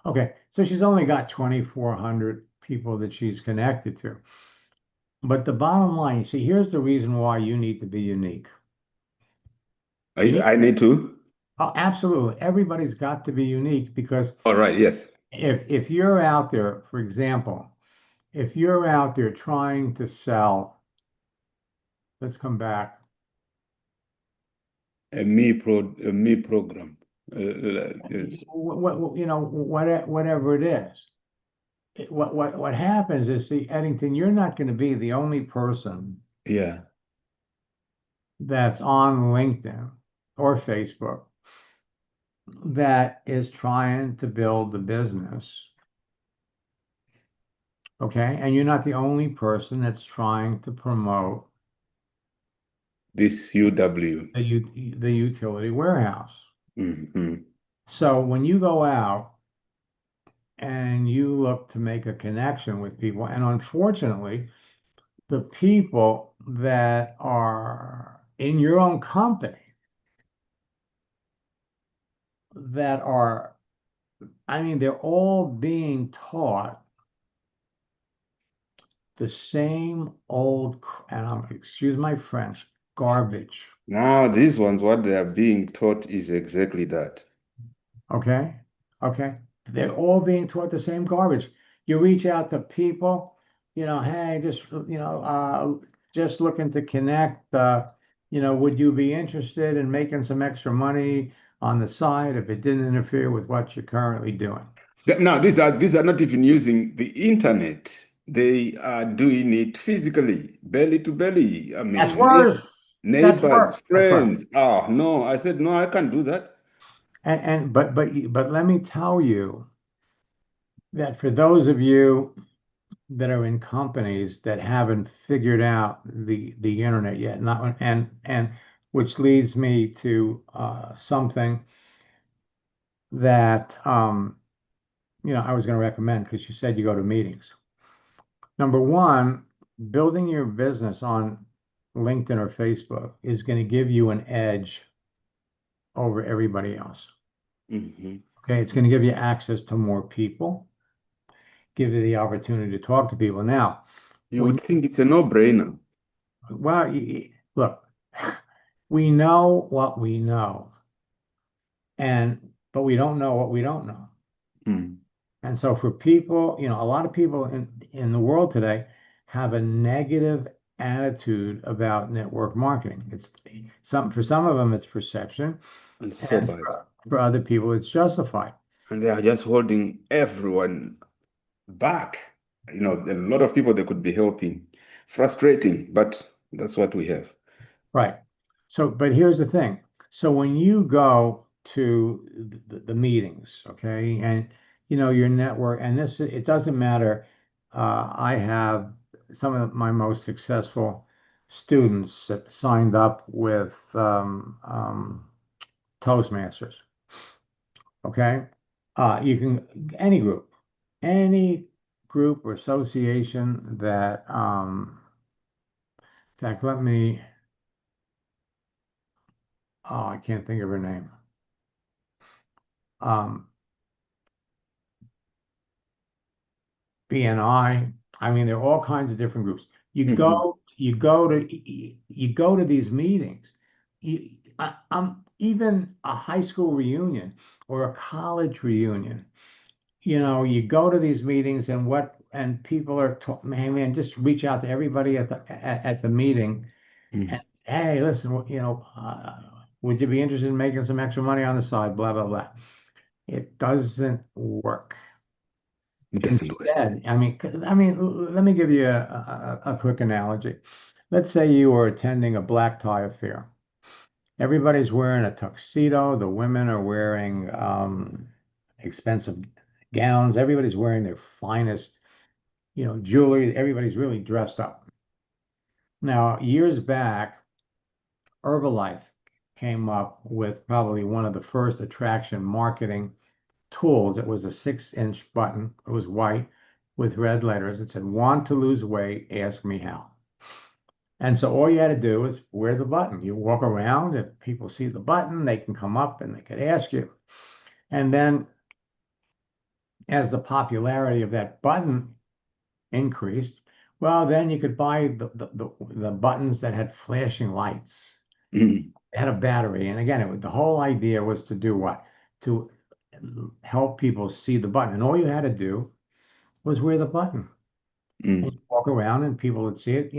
Okay, so she's only got 2,400 people that she's connected to. But the bottom line, see, here's the reason why you need to be unique. I need to? Oh, absolutely. Everybody's got to be unique because All right, yes. if you're out there, for example, if you're out there trying to sell, let's come back. A me program. Yes. Whatever it is. What happens is, see, Eddington, you're not going to be the only person Yeah. that's on LinkedIn or Facebook that is trying to build the business. Okay. And you're not the only person that's trying to promote This UW. the utility warehouse. So when you go out and you look to make a connection with people, and unfortunately, the people that are in your own company that are, I mean, they're all being taught the same old, and excuse my French, garbage. Now, these ones, what they are being taught is exactly that. Okay. Okay. They're all being taught the same garbage. You reach out to people, hey, just looking to connect. Would you be interested in making some extra money on the side if it didn't interfere with what you're currently doing? Now, these are not even using the internet. They are doing it physically, belly to belly. I That's mean, worse. That's neighbors, worse. That's worse. friends. Oh, no. I said, no, I can't do that. But let me tell you that for those of you that are in companies that haven't figured out the internet yet, not and which leads me to something that I was going to recommend because you said you go to meetings. Number one, building your business on LinkedIn or Facebook is going to give you an edge over everybody else. Mhm. Okay, it's going to give you access to more people, give you the opportunity to talk to people. Now, You when would think it's a no-brainer. well, look, we know what we know, but we don't know what we don't know. Mm. And so for people, a lot of people in the world today have a negative attitude about network marketing. For some of them it's perception, And so and bad. for other people it's justified. And they are just holding everyone back. A lot of people they could be helping. Frustrating, but that's what we have. Right. So, but here's the thing. So when you go to the meetings, okay, and your network, and it doesn't matter. I have some of my most successful students that signed up with Toastmasters. Okay, you can any group or association that, in fact, oh, I can't think of her name. Um, BNI. I mean, there are all kinds of different groups. Mhm. You go to these meetings. I'm even a high school reunion or a college reunion. You go to these meetings and people are man, just reach out to everybody at the meeting and Mhm. hey, listen, would you be interested in making some extra money on the side? Blah blah blah. It doesn't work. It doesn't work. Instead, let me give you a quick analogy. Let's say you were attending a black tie affair. Everybody's wearing a tuxedo. The women are wearing expensive gowns. Everybody's wearing their finest, jewelry. Everybody's really dressed up. Now, years back, Herbalife came up with probably one of the first attraction marketing tools. It was a 6-inch button. It was white with red letters. It said, "Want to lose weight? Ask me how." And so all you had to do is wear the button. You walk around, if people see the button, they can come up and they could ask you. And then as the popularity of that button increased, well, then you could buy the buttons that had flashing lights. Mhm. It had a battery. And again, the whole idea was to do what? To help people see the button. And all you had to do was wear the button. And you Mhm. walk around and people would see it.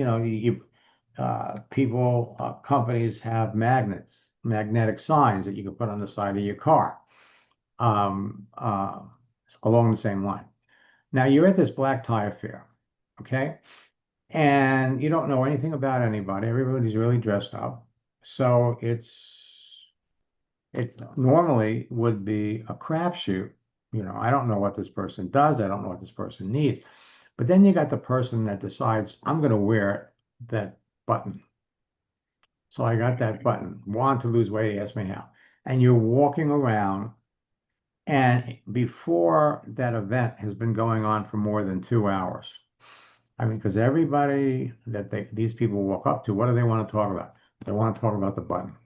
Companies have magnetic signs that you can put on the side of your car, um, uh, along the same line. Now you're at this black tie affair, okay? And you don't know anything about anybody. Everybody's really dressed up. So it normally would be a crapshoot. I don't know what this person does. I don't know what this person needs. But then you got the person that decides, I'm going to wear that button. So I got that button. Want to lose weight? Ask me how. And you're walking around, and before that event has been going on for more than 2 hours. I mean, because everybody these people walk up to, what do they want to talk about? They want to talk about the button.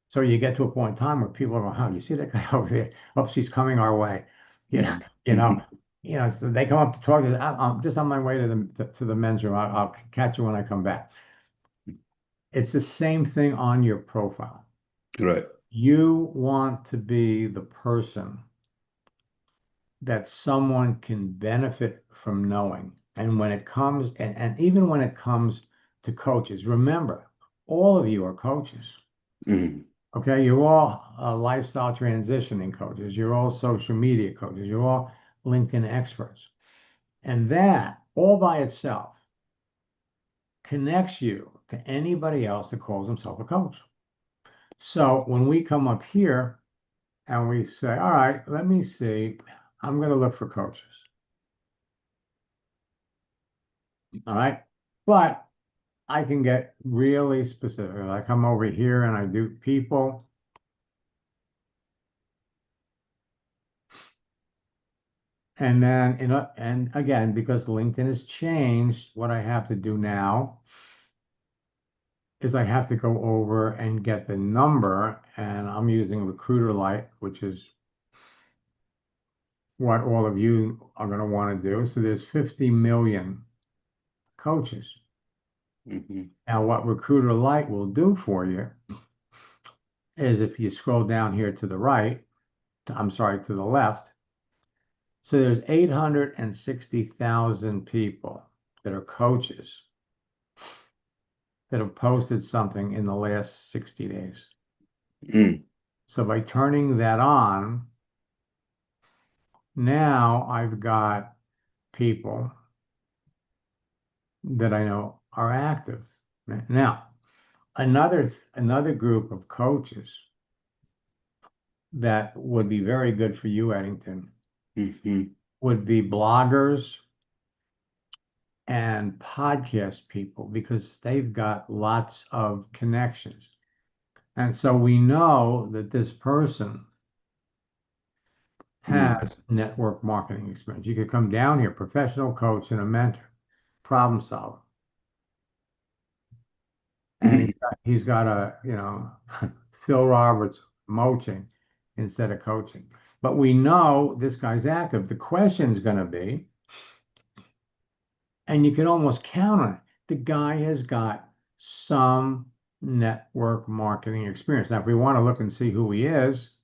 So you get to a point in time where people are going, "Oh, you see that guy over there? Oh, she's coming our way." You know, Mhm. you know, So they come up to talk to you. I'm just on my way to the men's room. I'll catch you when I come back. It's the same thing on your profile. Right. You want to be the person that someone can benefit from knowing. And when it comes, and even when it comes to coaches, remember, all of you are coaches. Mm. Okay, you're all lifestyle transitioning coaches. You're all social media coaches. You're all LinkedIn experts. And that all by itself connects you to anybody else that calls himself a coach. So when we come up here and we say, all right, let me see, I'm going to look for coaches. All right. But I can get really specific. I come over here and I do people. And then, and again, because LinkedIn has changed, what I have to do now is I have to go over and get the number, and I'm using Recruiter Lite, which is what all of you are going to want to do. So there's 50 million coaches. Mhm. Now, what Recruiter Lite will do for you is if you scroll down here to the right, I'm sorry, to the left, so there's 860,000 people that are coaches that have posted something in the last 60 days. Mm. So by turning that on, now I've got people that I know are active. Now, another group of coaches that would be very good for you, Eddington, Mhm. would be bloggers and podcast people because they've got lots of connections. And so we know that this person Mm. has network marketing experience. You could come down here, professional coach and a mentor, problem solver. And Mhm. he's got a, Phil Roberts moaching instead of coaching. But we know this guy's active. The question's going to be, and you can almost count on it, the guy has got some network marketing experience. Now, if we want to look and see who he is,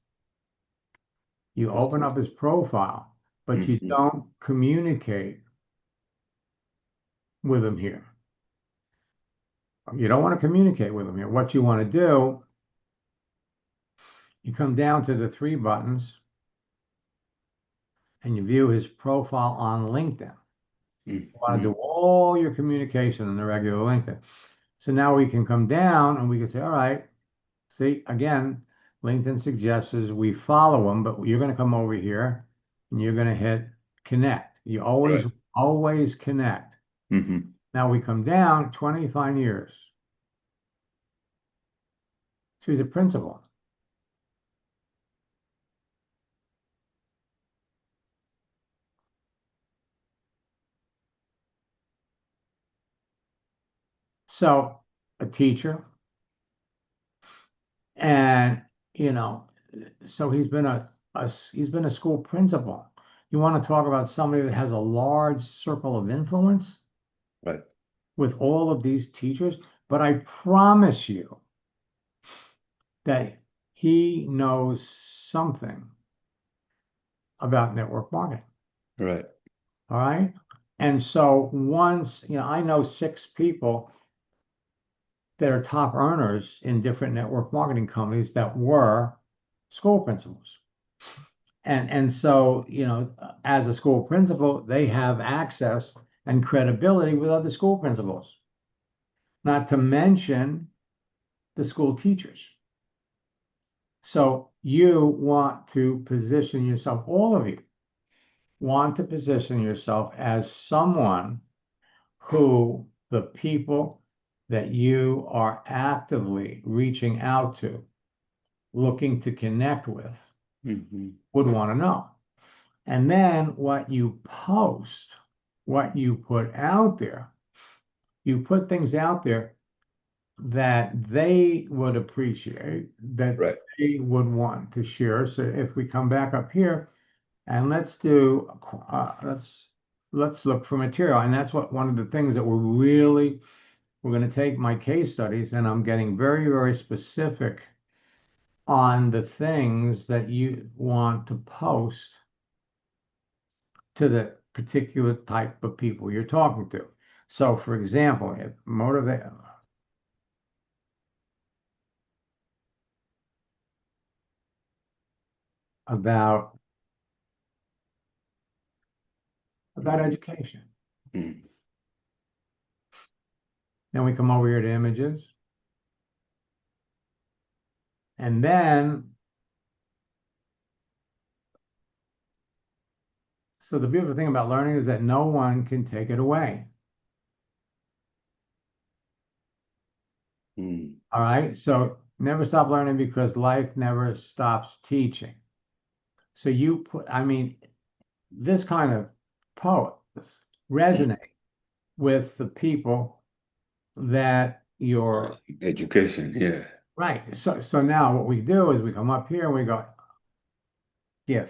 you That's open good. up his profile, but you Mhm. don't communicate with him here. You don't want to communicate with him here. What you want to do, you come down to the three buttons and you view his profile on LinkedIn. You want to do Mhm. all your communication in the regular LinkedIn. So now we can come down and we can say, all right, see, again, LinkedIn suggests we follow him, but you're going to come over here and you're going to hit connect. You always, Right. always connect. Mhm. Now we come down 25 years. So he's a principal. So a teacher, and you know, so he's been a school principal. You want to talk about somebody that has a large circle of influence Right. with all of these teachers, but I promise you that he knows something about network marketing. Right. All right. And so once, I know six people that are top earners in different network marketing companies that were school principals. And so, as a school principal, they have access and credibility with other school principals, not to mention the school teachers. So you want to position yourself, all of you want to position yourself as someone who the people that you are actively reaching out to, looking to connect with, Mhm. would want to know. And then what you post, what you put out there, you put things out there that they would appreciate, that Right. they would want to share. So if we come back up here and let's do, let's look for material. And that's what one of the things that we're going to take my case studies and I'm getting very, very specific on the things that you want to post to the particular type of people you're talking to. So, for example, if motivate about education. Mm. Then we come over here to images. And then, so the beautiful thing about learning is that no one can take it away. Mm. All right. So never stop learning because life never stops teaching. So you put, I mean, this kind of poets resonate with the people that you're Education, yeah. right. So now what we do is we come up here and we go GIF.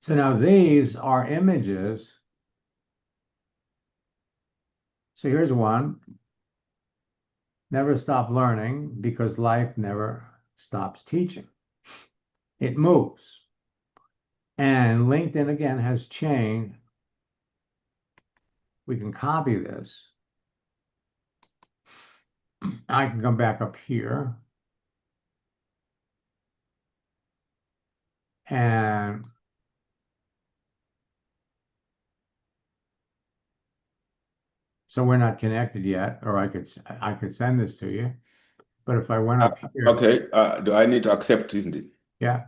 So now these are images. So here's one. Never stop learning because life never stops teaching. It moves. And LinkedIn again has changed. We can copy this. I can come back up here. And so we're not connected yet, or I could send this to you. But if I went up here, Okay, do I need to accept, isn't it? yeah,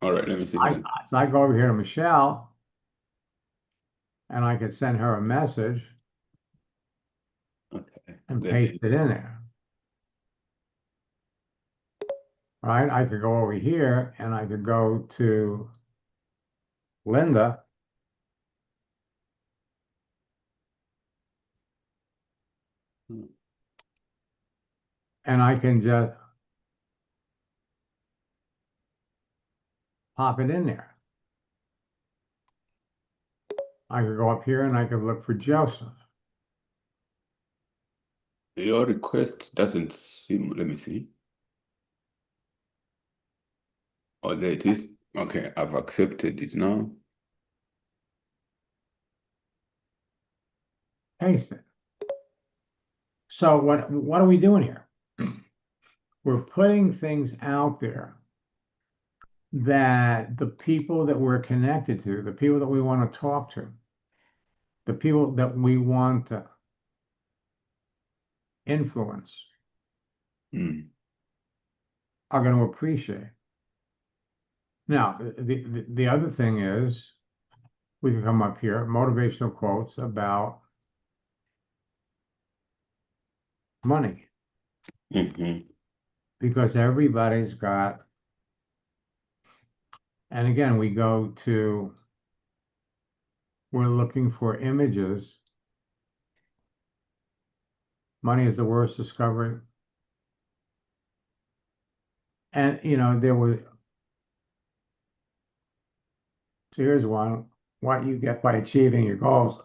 All right, let me see if I can. so I go over here to Michelle and I could send her a message Okay, and let paste me. it in there. All right, I could go over here and I could go to Linda and I can just pop it in there. I could go up here and I could look for Joseph. Your request doesn't seem, let me see. Oh, there it is. Okay, I've accepted it now. Paste it. So what are we doing here? We're putting things out there that the people that we're connected to, the people that we want to talk to, the people that we want to influence Mm. are going to appreciate. Now, the other thing is we can come up here, motivational quotes about money, Mm-hmm. because everybody's got, and again, we're looking for images. Money is the worst discovery. And, so here's one, what you get by achieving your goals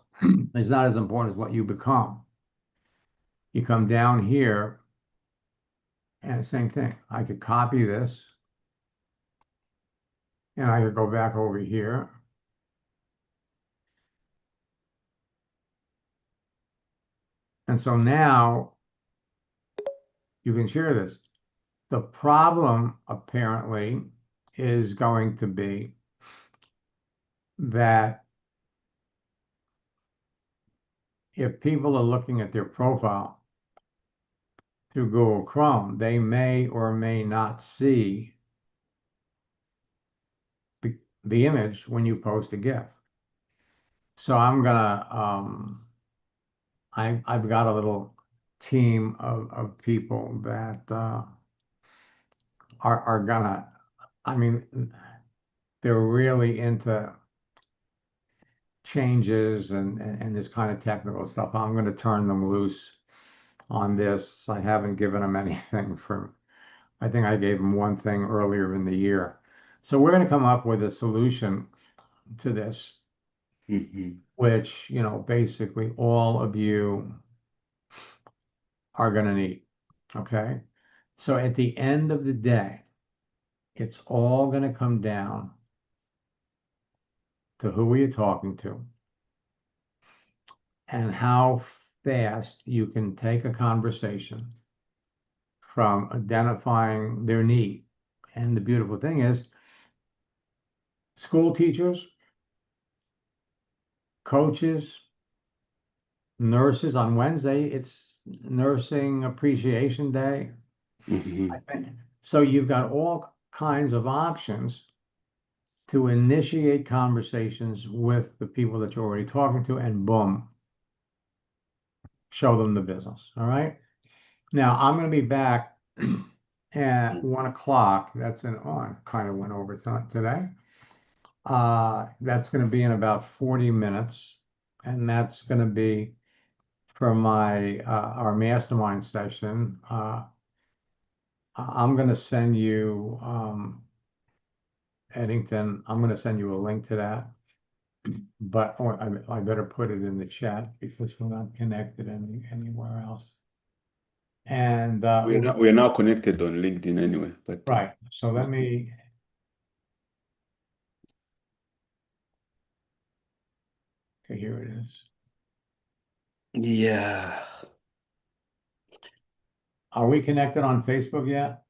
is not as important as what you become. You come down here and same thing. I could copy this and I could go back over here. And so now you can share this. The problem apparently is going to be that if people are looking at their profile through Google Chrome, they may or may not see the image when you post a GIF. So I'm gonna I've got a little team of people that are gonna, I mean, they're really into changes and this kind of technical stuff. I'm going to turn them loose on this. I haven't given them anything I think I gave them one thing earlier in the year. So we're going to come up with a solution to this, Mm-hmm. which, basically all of you are going to need. Okay. So at the end of the day, it's all going to come down to who are you talking to and how fast you can take a conversation from identifying their need. And the beautiful thing is, school teachers, coaches, nurses, on Wednesday, it's Nursing Appreciation Day. Mhm. I think. So you've got all kinds of options to initiate conversations with the people that you're already talking to, and boom, show them the business. All right. Now I'm going to be back at 1 o'clock. That's an on kind of went over today. That's going to be in about 40 minutes, and that's going to be for my our mastermind session. I'm going to send you Eddington. I'm going to send you a link to that, but I better put it in the chat because we're not connected anywhere else. And We're now connected on LinkedIn anyway, but right. So let me. Okay, here it is. yeah. Are we connected on Facebook yet?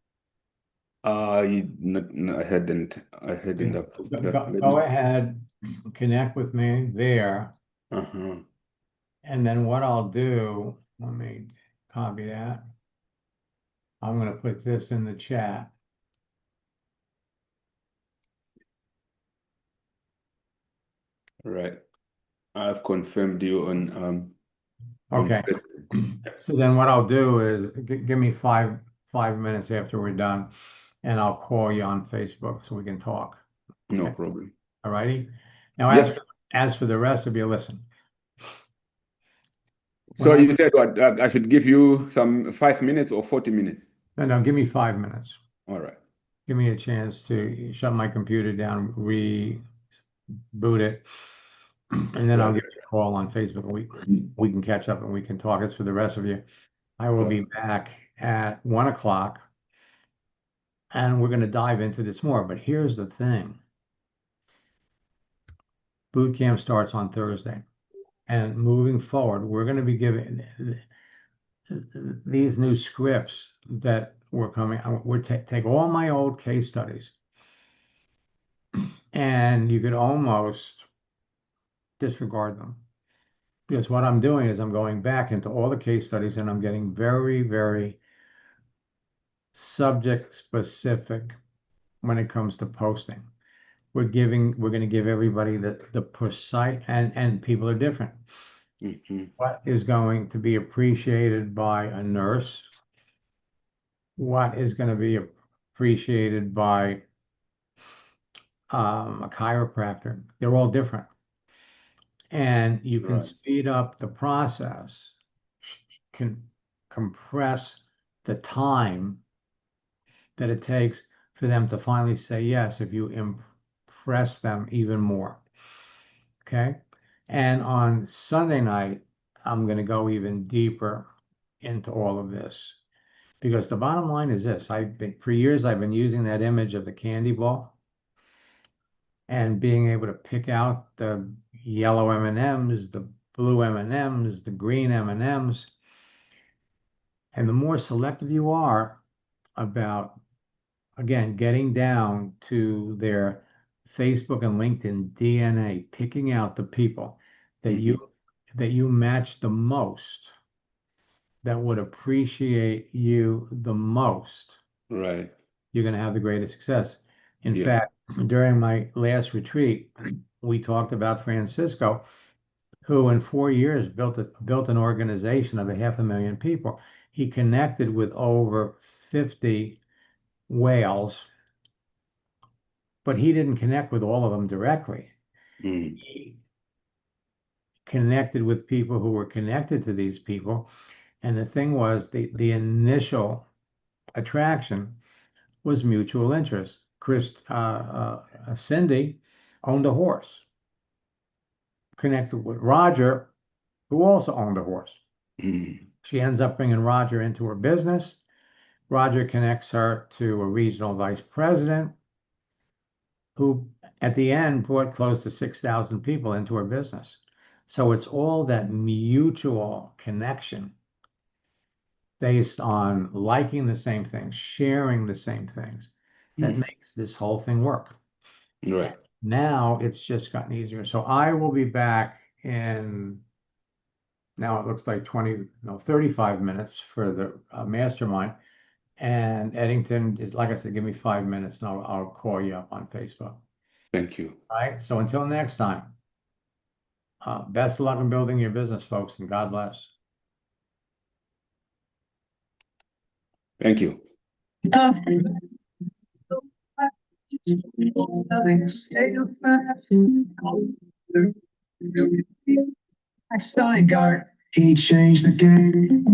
No, I hadn't approved that. Let Go me. ahead, connect with me there. Uh-huh. And then what I'll do, let me copy that. I'm going to put this in the chat. Right. I've confirmed you on Okay. Facebook. So then what I'll do is give me five minutes after we're done, and I'll call you on Facebook so we can talk. No Okay. problem. All righty. Now, Yep. as for the rest of you, listen. When So you said what? I should give you some 5 minutes or 40 minutes? no, give me 5 minutes. All right. Give me a chance to shut my computer down, reboot it, and then I'll Right. give you a call on Facebook. We can catch up and we can talk. As for the rest of you, I will be So, back at 1 o'clock, and we're going to dive into this more. But here's the thing: boot camp starts on Thursday, and moving forward, we're going to be giving these new scripts that were coming. We're take all my old case studies, and you could almost disregard them. Because what I'm doing is I'm going back into all the case studies and I'm getting very, very subject specific when it comes to posting. We're going to give everybody the precise, and people are different. mhm. What is going to be appreciated by a nurse? What is going to be appreciated by a chiropractor? They're all different. And you can Right. speed up the process, can compress the time that it takes for them to finally say yes if you impress them even more. Okay. And on Sunday night, I'm going to go even deeper into all of this because the bottom line is this. For years, I've been using that image of the candy ball and being able to pick out the yellow M&Ms, the blue M&Ms, the green M&Ms. And the more selective you are about, again, getting down to their Facebook and LinkedIn DNA, picking out the people that Mhm. you match the most, that would appreciate you the most, Right. you're going to have the greatest success. In Yeah. fact, during my last retreat, we talked about Francisco, who in 4 years built an organization of 500,000 people. He connected with over 50 whales, but he didn't connect with all of them directly. Mm. He connected with people who were connected to these people. And the thing was, the initial attraction was mutual interest. Cindy owned a horse, connected with Roger, who also owned a horse. Mm. She ends up bringing Roger into her business. Roger connects her to a regional vice president who at the end brought close to 6,000 people into her business. So it's all that mutual connection based on liking the same things, sharing the same things that makes this whole thing work. Right. Now it's just gotten easier. So I will be back in, now it looks like 35 minutes for the mastermind. And Eddington is, like I said, give me 5 minutes and I'll call you up on Facebook. Thank you. All right. So until next time, best of luck in building your business, folks, and God bless. Thank you. I saw a guard, he changed the game.